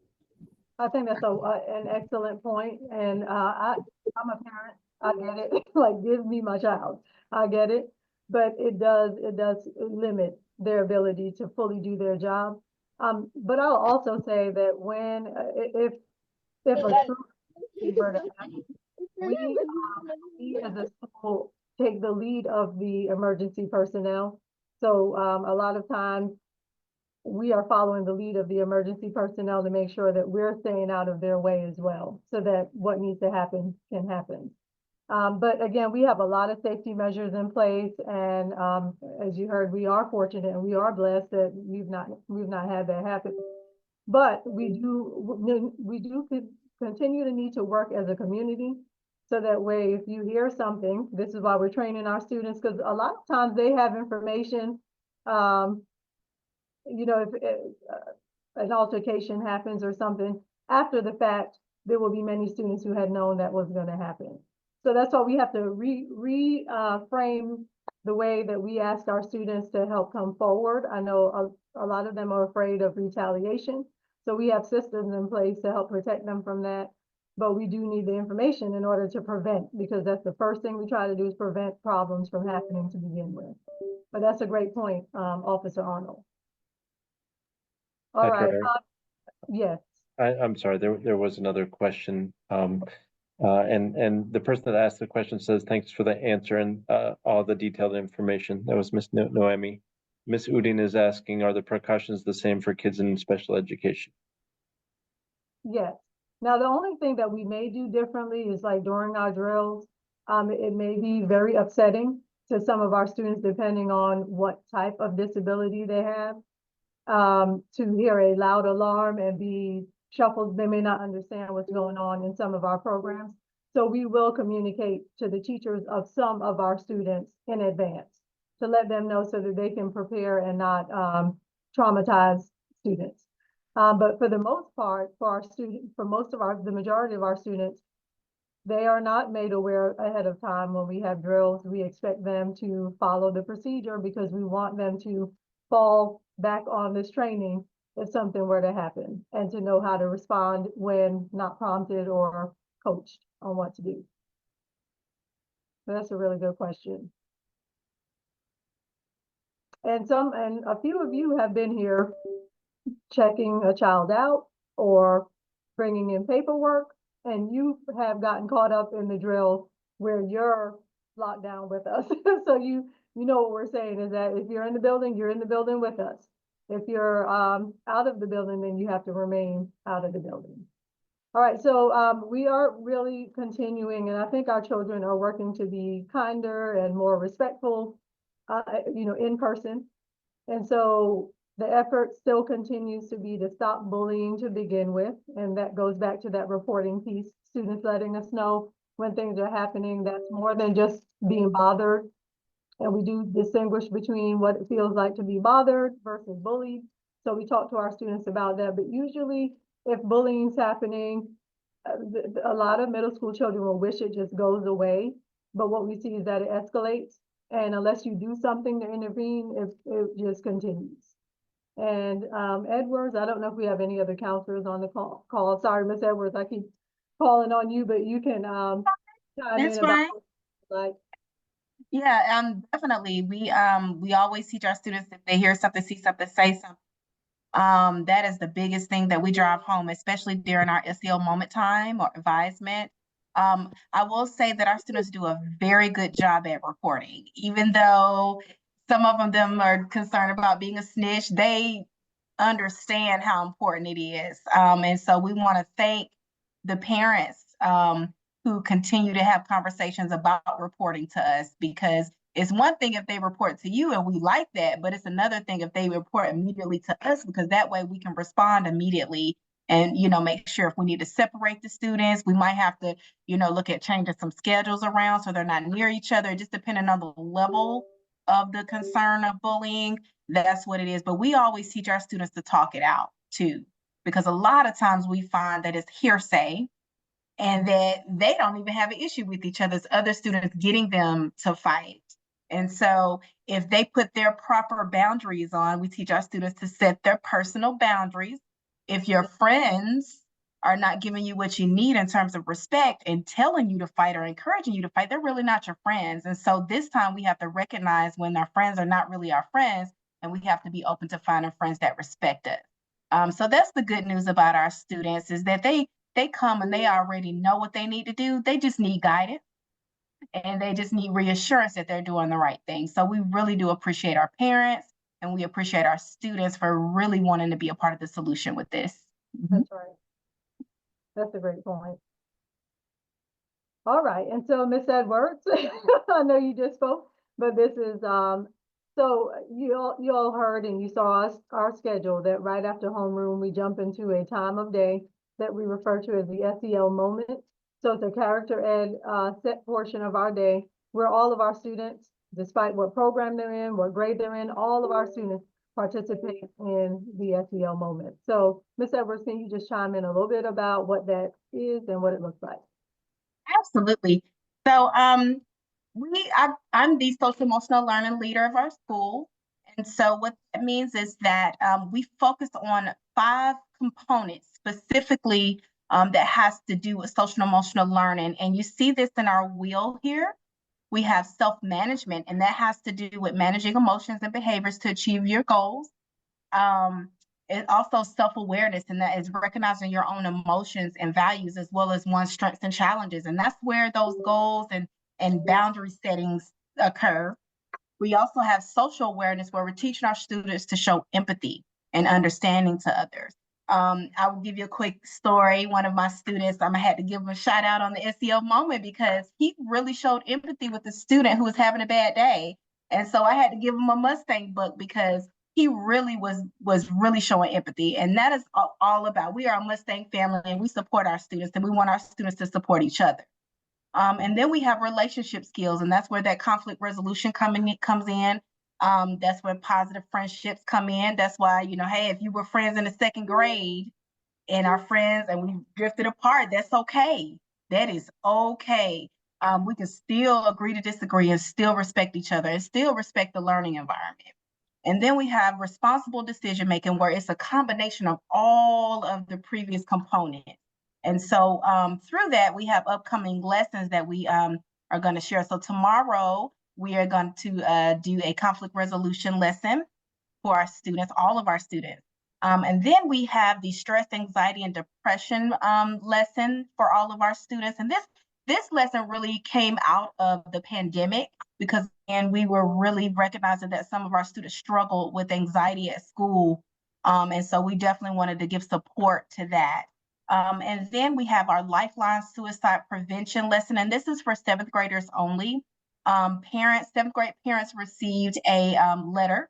I think that's an excellent point, and I'm a parent. I get it. Like, give me my child. I get it, but it does limit their ability to fully do their job. But I'll also say that when if a true were to happen, we as a school take the lead of the emergency personnel. So a lot of times we are following the lead of the emergency personnel to make sure that we're staying out of their way as well, so that what needs to happen can happen. But again, we have a lot of safety measures in place, and as you heard, we are fortunate and we are blessed that we've not had that happen. But we do continue to need to work as a community, so that way, if you hear something, this is why we're training our students, because a lot of times they have information. You know, if an altercation happens or something after the fact, there will be many students who had known that was going to happen. So that's why we have to frame the way that we ask our students to help come forward. I know a lot of them are afraid of retaliation, so we have systems in place to help protect them from that. But we do need the information in order to prevent, because that's the first thing we try to do, is prevent problems from happening to begin with. But that's a great point, Officer Arnold. All That's right, right. yes. I'm sorry, there was another question. And the person that asked the question says, thanks for the answer and all the detailed information. That was Miss Noemi. Miss Udin is asking, are the precautions the same for kids in special education? Yes. Now, the only thing that we may do differently is, like, during our drills, it may be very upsetting to some of our students, depending on what type of disability they have, to hear a loud alarm and be shuffled. They may not understand what's going on in some of our programs. So we will communicate to the teachers of some of our students in advance to let them know, so that they can prepare and not traumatize students. But for the most part, the majority of our students, they are not made aware ahead of time. When we have drills, we expect them to follow the procedure, because we want them to fall back on this training if something were to happen, and to know how to respond when not prompted or coached on what to do. So that's a really good question. And a few of you have been here checking a child out or bringing in paperwork, and you have gotten caught up in the drill where you're locked down with us. So you know what we're saying is that if you're in the building, you're in the building with us. If you're out of the building, then you have to remain out of the building. All right, so we are really continuing, and I think our children are working to be kinder and more respectful in person. And so the effort still continues to be to stop bullying to begin with. And that goes back to that reporting piece, students letting us know when things are happening. That's more than just being bothered. And we do distinguish between what it feels like to be bothered versus bullied. So we talk to our students about that. But usually if bullying is happening, a lot of middle school children will wish it just goes away. But what we see is that it escalates. And unless you do something to intervene, it just continues. And Edwards, I don't know if we have any other counselors on the call. Sorry, Miss Edwards, I keep calling on you, but you can chime That's in about right. like. Yeah, definitely. We always teach our students if they hear something, see something, say something. That is the biggest thing that we drive home, especially during our SEL moment time or advisement. I will say that our students do a very good job at reporting, even though some of them are concerned about being a snitch. They understand how important it is. And so we want to thank the parents who continue to have conversations about reporting to us, because it's one thing if they report to you and we like that, but it's another thing if they report immediately to us, because that way we can respond immediately and, make sure if we need to separate the students, we might have to, look at changing some schedules around so they're not near each other, just depending on the level of the concern of bullying. That's what it is. But we always teach our students to talk it out too, because a lot of times we find that it's hearsay and that they don't even have an issue with each other's other students getting them to fight. And so if they put their proper boundaries on, we teach our students to set their personal boundaries. If your friends are not giving you what you need in terms of respect and telling you to fight or encouraging you to fight, they're really not your friends. And so this time we have to recognize when our friends are not really our friends, and we have to be open to finding friends that respect us. So that's the good news about our students, is that they come and they already know what they need to do. They just need guidance and they just need reassurance that they're doing the right thing. So we really do appreciate our parents and we appreciate our students for really wanting to be a part of the solution with this. That's right. That's a great point. All right, and so Miss Edwards, I know you just spoke, but this is so you all heard and you saw our schedule that right after homeroom we jump into a time of day that we refer to as the SEL moment. So it's a character ed set portion of our day where all of our students, despite what program they're in, what grade they're in, all of our students participate in the SEL moment. So Miss Edwards, can you just chime in a little bit about what that is and what it looks like? Absolutely. So I'm the social emotional learning leader of our school. And so what that means is that we focus on 5 components specifically that has to do with social emotional learning. And you see this in our wheel here. We have self-management, and that has to do with managing emotions and behaviors to achieve your goals. It also self-awareness, and that is recognizing your own emotions and values as well as one's strengths and challenges. And that's where those goals and boundary settings occur. We also have social awareness, where we're teaching our students to show empathy and understanding to others. I will give you a quick story. One of my students, I had to give him a shout out on the SEL moment because he really showed empathy with the student who was having a bad day. And so I had to give him a Mustang book because he really was really showing empathy. And that is all about, we are a Mustang family and we support our students and we want our students to support each other. And then we have relationship skills, and that's where that conflict resolution comes in. That's where positive friendships come in. That's why, hey, if you were friends in the 2nd grade and our friends and we drifted apart, that's okay. That is okay. We can still agree to disagree and still respect each other and still respect the learning environment. And then we have responsible decision making, where it's a combination of all of the previous components. And so through that, we have upcoming lessons that we are going to share. So tomorrow, we are going to do a conflict resolution lesson for our students, all of our students. And then we have the stress, anxiety, and depression lesson for all of our students. And this lesson really came out of the pandemic, because we were really recognizing that some of our students struggled with anxiety at school. And so we definitely wanted to give support to that. And then we have our lifeline suicide prevention lesson, and this is for 7th graders only. Seventh grade parents received a letter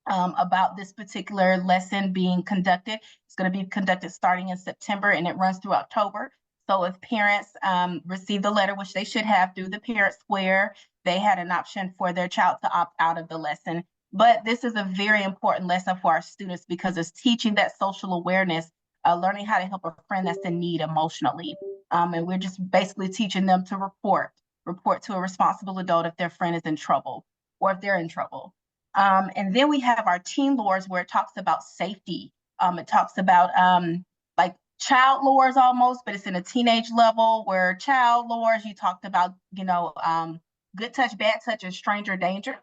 about this particular lesson being conducted. It's going to be conducted starting in September and it runs through October. So if parents receive the letter, which they should have through the Parent Square, they had an option for their child to opt out of the lesson. But this is a very important lesson for our students because it's teaching that social awareness, learning how to help a friend that's in need emotionally. And we're just basically teaching them to report to a responsible adult if their friend is in trouble or if they're in trouble. And then we have our teen lures where it talks about safety. It talks about like child lures almost, but it's in a teenage level where child lures, you talked about, good touch, bad touch, and stranger danger.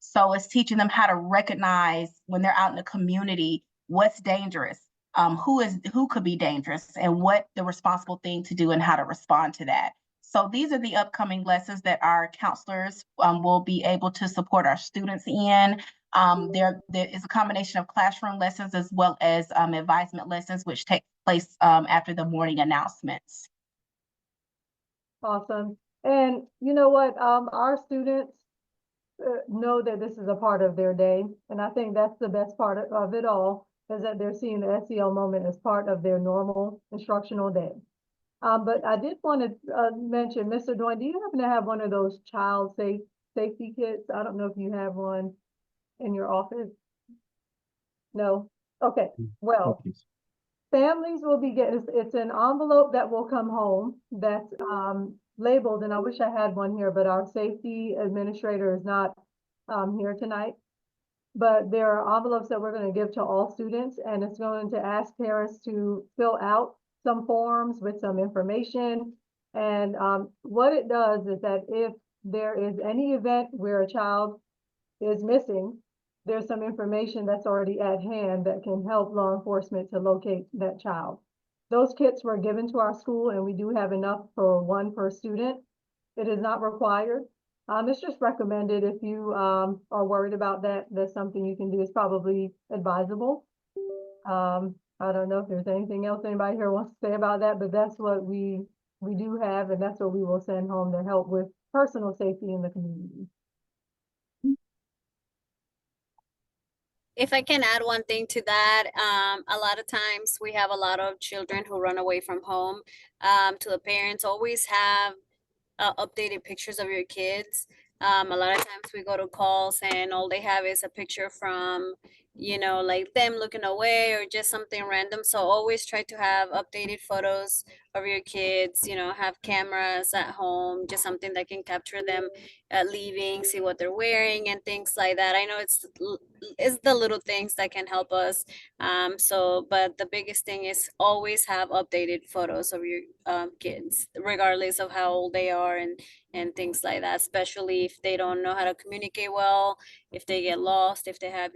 So it's teaching them how to recognize when they're out in the community, what's dangerous, who could be dangerous and what the responsible thing to do and how to respond to that. So these are the upcoming lessons that our counselors will be able to support our students in. There is a combination of classroom lessons as well as advisement lessons, which take place after the morning announcements. Awesome. And you know what? Our students know that this is a part of their day. And I think that's the best part of it all, is that they're seeing the SEL moment as part of their normal instructional day. But I did want to mention, Mr. Doyne, do you happen to have one of those child safety kits? I don't know if you have one in your office. No? Okay, well, families will be getting, it's an envelope that will come home that's labeled, and I wish I had one here, but our safety administrator is not here tonight. But there are envelopes that we're going to give to all students, and it's going to ask parents to fill out some forms with some information. And what it does is that if there is any event where a child is missing, there's some information that's already at hand that can help law enforcement to locate that child. Those kits were given to our school, and we do have enough for one per student. It is not required. It's just recommended if you are worried about that. That's something you can do. It's probably advisable. I don't know if there's anything else anybody here wants to say about that, but that's what we do have, and that's what we will send home to help with personal safety in the community. If I can add one thing to that, a lot of times we have a lot of children who run away from home. To the parents, always have updated pictures of your kids. A lot of times we go to calls and all they have is a picture from, like them looking away or just something random. So always try to have updated photos of your kids, have cameras at home, just something that can capture them leaving, see what they're wearing and things like that. I know it's the little things that can help us. But the biggest thing is always have updated photos of your kids, regardless of how old they are and things like that, especially if they don't know how to communicate well, if they get lost, if they have,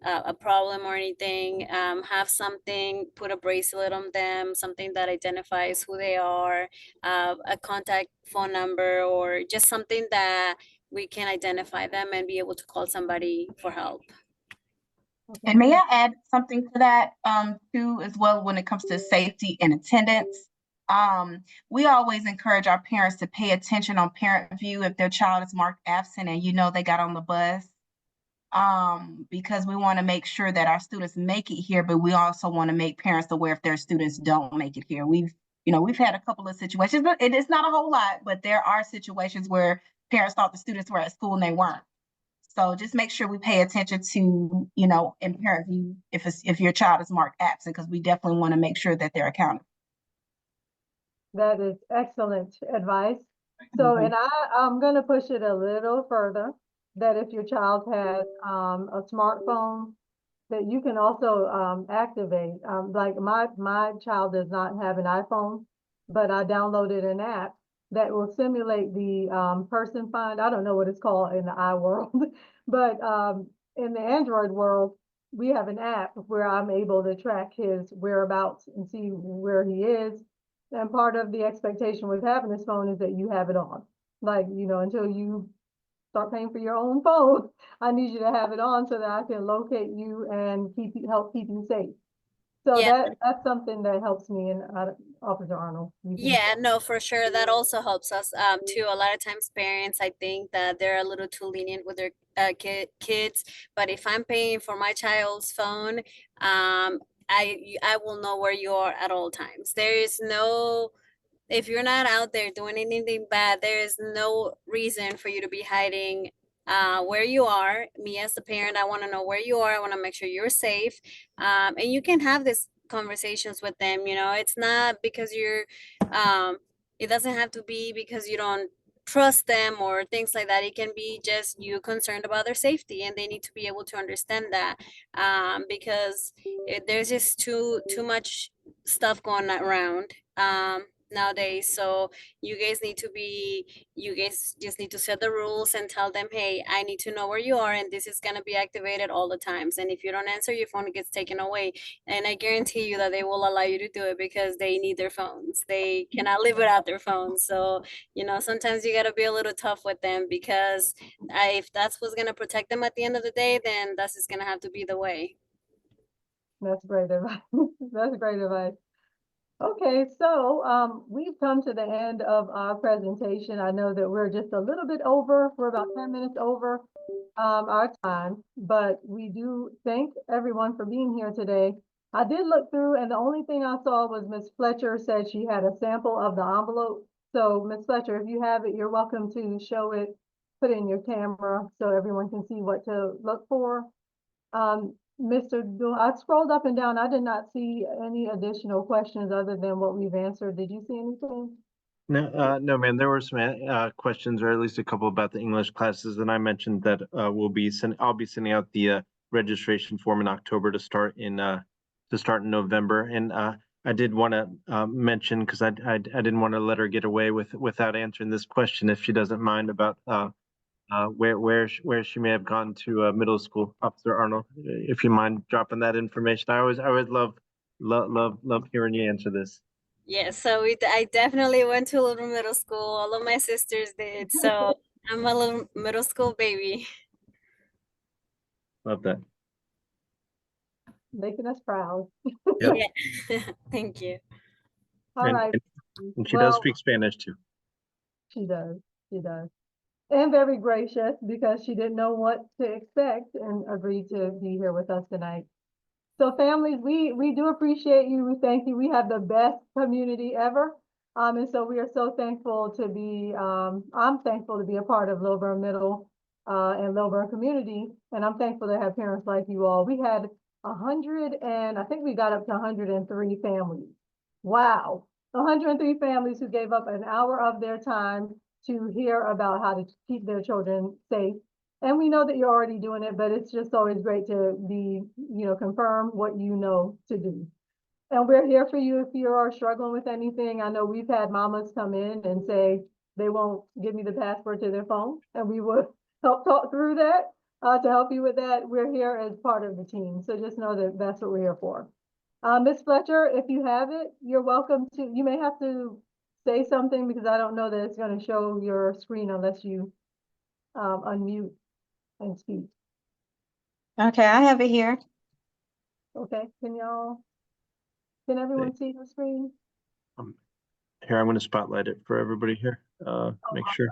a problem or anything, have something, put a bracelet on them, something that identifies who they are, a contact phone number, or just something that we can identify them and be able to call somebody for help. Okay. And may I add something to that too, as well, when it comes to safety and attendance? We always encourage our parents to pay attention on parent view if their child is marked absent and they got on the bus. Because we want to make sure that our students make it here, but we also want to make parents aware if their students don't make it here. We've had a couple of situations, but it is not a whole lot, but there are situations where parents thought the students were at school and they weren't. So just make sure we pay attention to, in parent view, if your child is marked absent, because we definitely want to make sure that they're accounted. That is excellent advice. So, and I'm going to push it a little further, that if your child has a smartphone, that you can also activate. Like my child does not have an iPhone, but I downloaded an app that will simulate the person find. I don't know what it's called in the iWorld, but in the Android world, we have an app where I'm able to track his whereabouts and see where he is. And part of the expectation with having this phone is that you have it on. Like, until you start paying for your own phone, I need you to have it on so that I can locate you and help keep you safe. So Yeah. that's something that helps me, and Officer Arnold? You can- Yeah, no, for sure. That also helps us too. A lot of times parents, I think that they're a little too lenient with their kids, but if I'm paying for my child's phone, I will know where you are at all times. There is no, if you're not out there doing anything bad, there is no reason for you to be hiding where you are. Me as a parent, I want to know where you are. I want to make sure you're safe. And you can have these conversations with them. You know, it's not because it doesn't have to be because you don't trust them or things like that. It can be just you concerned about their safety, and they need to be able to understand that because there's just too much stuff going around nowadays. So you guys just need to set the rules and tell them, hey, I need to know where you are, and this is going to be activated all the times, and if you don't answer, your phone gets taken away. And I guarantee you that they will allow you to do it because they need their phones. They cannot live without their phones. So sometimes you got to be a little tough with them because if that's what's going to protect them at the end of the day, then that's just going to have to be the way. That's great advice. That's great advice. Okay, so we've come to the end of our presentation. I know that we're just a little bit over. We're about 10 minutes over our time, but we do thank everyone for being here today. I did look through, and the only thing I saw was Ms. Fletcher said she had a sample of the envelope. So Ms. Fletcher, if you have it, you're welcome to show it, put it in your camera so everyone can see what to look for. I scrolled up and down. I did not see any additional questions other than what we've answered. Did you see anything? No, no, man, there were some questions, or at least a couple about the English classes, and I mentioned that I'll be sending out the registration form in October to start in November. And I did want to mention, because I didn't want to let her get away without answering this question, if she doesn't mind, about where she may have gone to middle school. Officer Arnold, if you mind dropping that information. I always love hearing you answer this. Yes, so I definitely went to Little Middle School. All of my sisters did. So I'm a little middle school baby. Love that. Making us proud. Yep. Yeah. Thank you. All And, right. and she Well, does speak Spanish too. She does. She does. And very gracious because she didn't know what to expect and agreed to be here with us tonight. So families, we do appreciate you. We thank you. We have the best community ever. And so we are so thankful to be, I'm thankful to be a part of Lilburn Middle and Lilburn community. And I'm thankful to have parents like you all. We had 100 and I think we got up to 103 families. Wow. 103 families who gave up an hour of their time to hear about how to keep their children safe. And we know that you're already doing it, but it's just always great to be, confirm what you know to do. And we're here for you if you are struggling with anything. I know we've had mamas come in and say they won't give me the password to their phone, and we will help talk through that to help you with that. We're here as part of the team. So just know that that's what we're here for. Ms. Fletcher, if you have it, you're welcome to, you may have to say something because I don't know that it's going to show your screen unless you unmute and speak. Okay, I have it here. Okay, can everyone see the screen? Here, I'm going to spotlight it for everybody here. Make sure.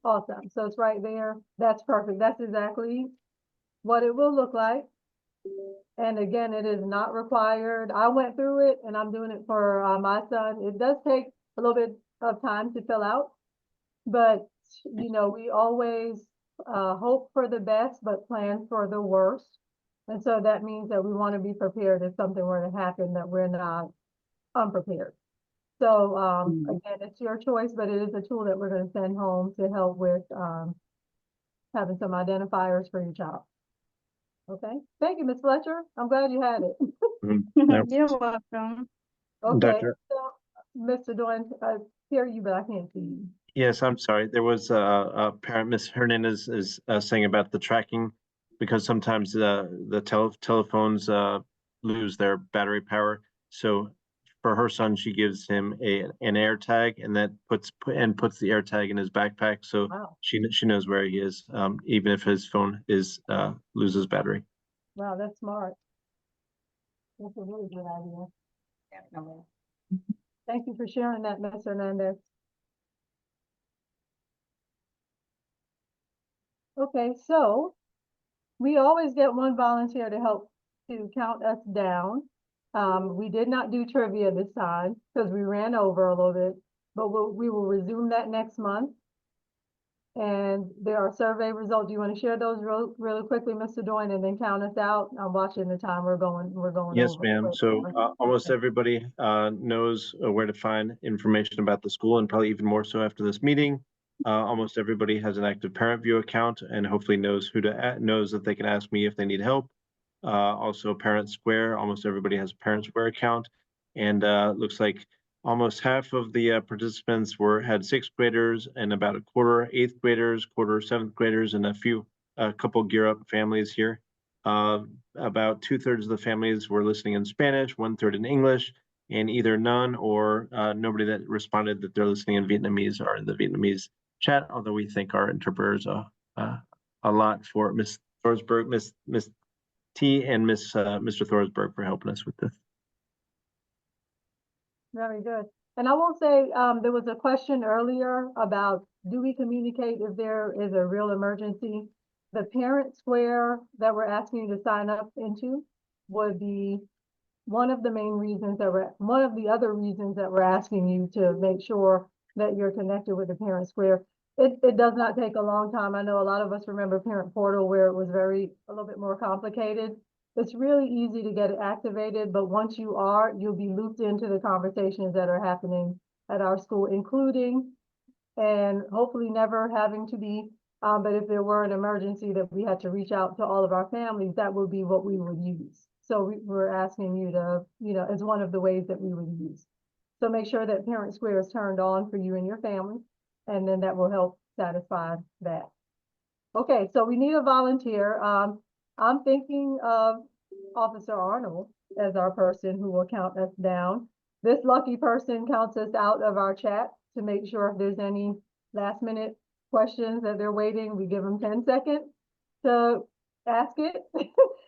Awesome. So it's right there. That's perfect. That's exactly what it will look like. And again, it is not required. I went through it and I'm doing it for my son. It does take a little bit of time to fill out, but we always hope for the best, but plan for the worst. And so that means that we want to be prepared if something were to happen, that we're not unprepared. So again, it's your choice, but it is a tool that we're going to send home to help with having some identifiers for your child. Okay, thank you, Ms. Fletcher. I'm glad you had it. Yeah. You're welcome. Okay, Dr. so Mr. Doyle, I hear you, but I can't see you. Yes, I'm sorry. There was a parent, Miss Hernandez, is saying about the tracking, because sometimes the telephones lose their battery power. So for her son, she gives him an air tag, and that puts the air tag in his backpack, so Wow. she knows where he is, even if his phone loses battery. Wow, that's smart. That's a really good idea. Definitely. Thank you for sharing that, Ms. Hernandez. Okay, so we always get one volunteer to help to count us down. We did not do trivia this time because we ran over a little bit, but we will resume that next month. And there are survey results. Do you want to share those really quickly, Mr. Doyne, and then count us out? I'm watching the time. We're going Yes, over. ma'am. So almost everybody knows where to find information about the school, and probably even more so after this meeting. Almost everybody has an active Parent View account and hopefully knows knows that they can ask me if they need help. Also Parent Square, almost everybody has a Parent Square account. And looks like almost half of the participants had sixth graders and about a quarter eighth graders, quarter seventh graders, and a couple Gear Up families here. About 2/3 of the families were listening in Spanish, 1/3 in English, and either none or nobody that responded that they're listening in Vietnamese or in the Vietnamese chat, although we thank our interpreters a lot for Ms. Thorsberg, Ms. T and Mr. Thorsberg for helping us with this. Very good. And I will say, there was a question earlier about, do we communicate if there is a real emergency? The Parent Square that we're asking you to sign up into would be one of the main reasons one of the other reasons that we're asking you to make sure that you're connected with the Parent Square. It does not take a long time. I know a lot of us remember Parent Portal where it was a little bit more complicated. It's really easy to get it activated, but once you are, you'll be looped into the conversations that are happening at our school, including and hopefully never having to be, but if there were an emergency that we had to reach out to all of our families, that would be what we would use. So we're asking you to, as one of the ways that we would use. So make sure that Parent Square is turned on for you and your family, and then that will help satisfy that. Okay, so we need a volunteer. I'm thinking of Officer Arnold as our person who will count us down. This lucky person counts us out of our chat to make sure if there's any last minute questions that they're waiting, we give them 10 seconds to ask it.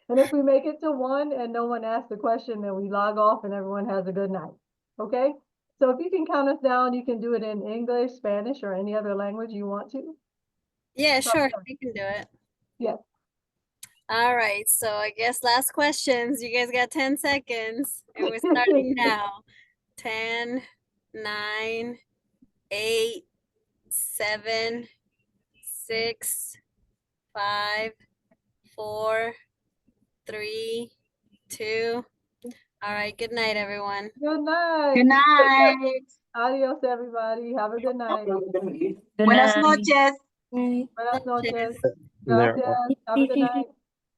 And if we make it to 1 and no one asks the question, then we log off and everyone has a good night. Okay? So if you can count us down, you can do it in English, Spanish, or any other language you want to. Yeah, sure, we can do it. Yes. All right, so I guess last questions. You guys got 10 seconds, and we're starting now. 10, 9, 8, 7, 6, 5, 4, 3, 2. All right, good night, everyone. Good night. Good night. Adios, everybody. Have a good night. Buenas noches. Buenas noches. There Gracias. Have a good night.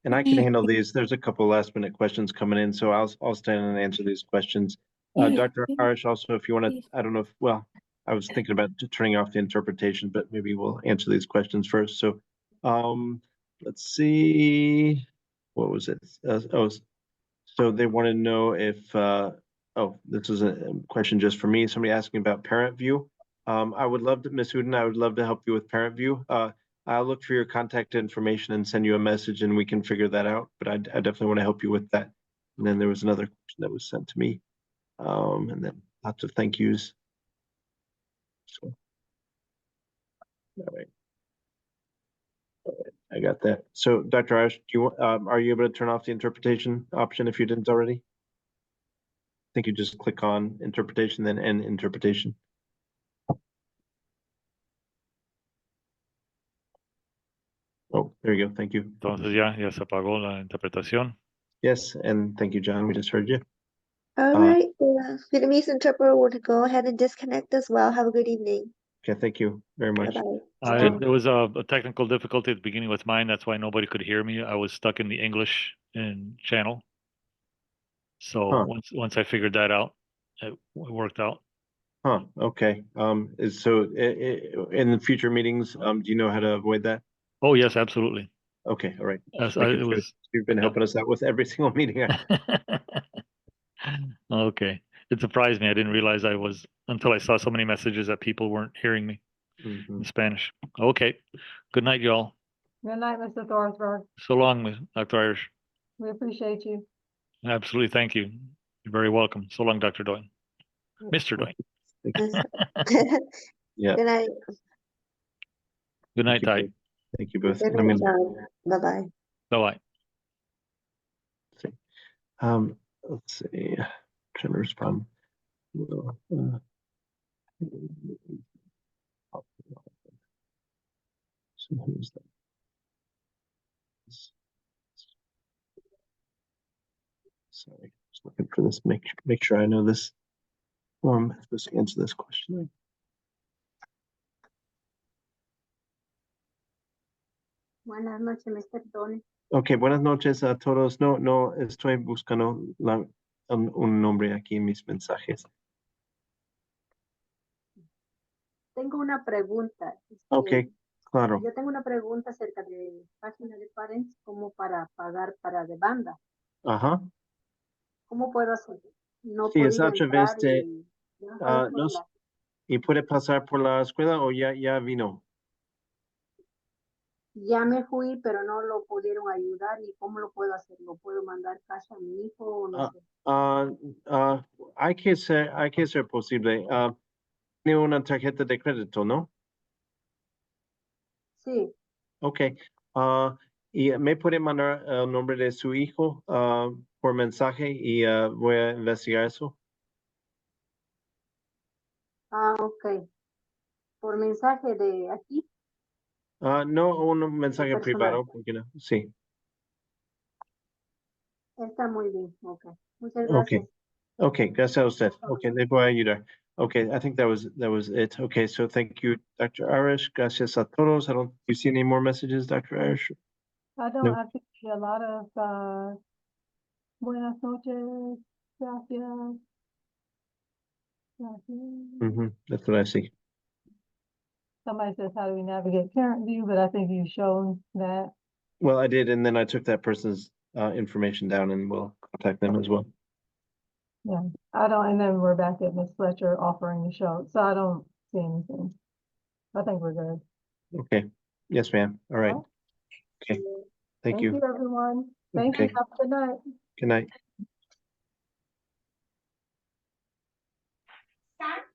And I can handle these. There's a couple last minute questions coming in, so I'll stand and answer these questions. Dr. Arish, also, if you want to, I don't know if, well, I was thinking about turning off the interpretation, but maybe we'll answer these questions first. So, let's see, what was it? So they want to know if, this is a question just for me. Somebody asking about Parent View. I would love to, Ms. Hooten, I would love to help you with Parent View. I'll look for your contact information and send you a message and we can figure that out, but I definitely want to help you with that. And then there was another question that was sent to me. And then lots of thank yous. So, all right. I got that. So Dr. Ash, are you able to turn off the interpretation option if you didn't already? I think you just click on interpretation, then end interpretation. Oh, there you go. Thank you. Entonces ya se apagó la interpretación. Yes, and thank you, John. We just heard you. All right, the Vietnamese interpreter will go ahead and disconnect as well. Have a good evening. Okay, thank you very much. Bye-bye. There was a technical difficulty at the beginning with mine. That's why nobody could hear me. I was stuck in the English channel. So once I figured that out, it worked out. Okay. So in the future meetings, do you know how to avoid that? Oh yes, absolutely. Okay, all right. You've been helping us out with every single meeting. Okay. It surprised me. I didn't realize until I saw so many messages that people weren't hearing me in Spanish. Okay. Good night, y'all. Good night, Mr. Thorsberg. So long, Dr. Irish. We appreciate you. Absolutely. Thank you. You're very welcome. So long, Dr. Doyle. Mr. Dwayne. Yeah. Good night. Good night, you Ty. both. Thank you both. Good And I'm night, gonna John. Bye-bye. Bye-bye. see. Let's see. Trying to respond. Well, so who's that? Sorry, just looking for this. Make sure I know this form. I'm supposed to answer this question. Buenas noches, Mr. Tony. Ok, buenas noches a todos. No, estoy buscando un nombre aquí en mis mensajes. Tengo una pregunta. Ok, claro. Yo tengo una pregunta acerca de página de Parents, como para pagar para demanda. Ajá. ¿Cómo puedo hacer? No Sí, es podía a través entrar de, y ya no puedo no, verla. ¿y puede pasar por la escuela o ya vino? Ya me fui, pero no lo pudieron ayudar. ¿Y cómo lo puedo hacer? ¿Lo puedo mandar casa a mi hijo o no sé? Hay que ser posible. Tiene una tarjeta de crédito, ¿no? Sí, Ok. Y me puede mandar el nombre de su hijo por mensaje y voy a investigar eso. ok. Por mensaje de aquí, No, un mensaje personal. privado, porque no. Sí. Está muy bien. Ok. Muchas Okay. gracias. Okay, gracias a usted. Okay, le voy a ayudar. Okay, I think that was it. Okay, so thank you, Dr. Irish. Gracias a todos. I don't, do you see any more messages, Dr. Irish? I don't No. actually see a lot of, buenas noches, gracias. Gracias. That's what I see. Somebody says, how do we navigate parent view? But I think you've shown that. Well, I did, and then I took that person's information down and we'll contact them as well. Yeah, I don't, and then we're back at Ms. Fletcher offering the show, so I don't see anything. I think we're good. Okay. Yes, ma'am. All right. Well, Okay. Thank you. everyone. Thank you. Okay. Have a good night. Good night.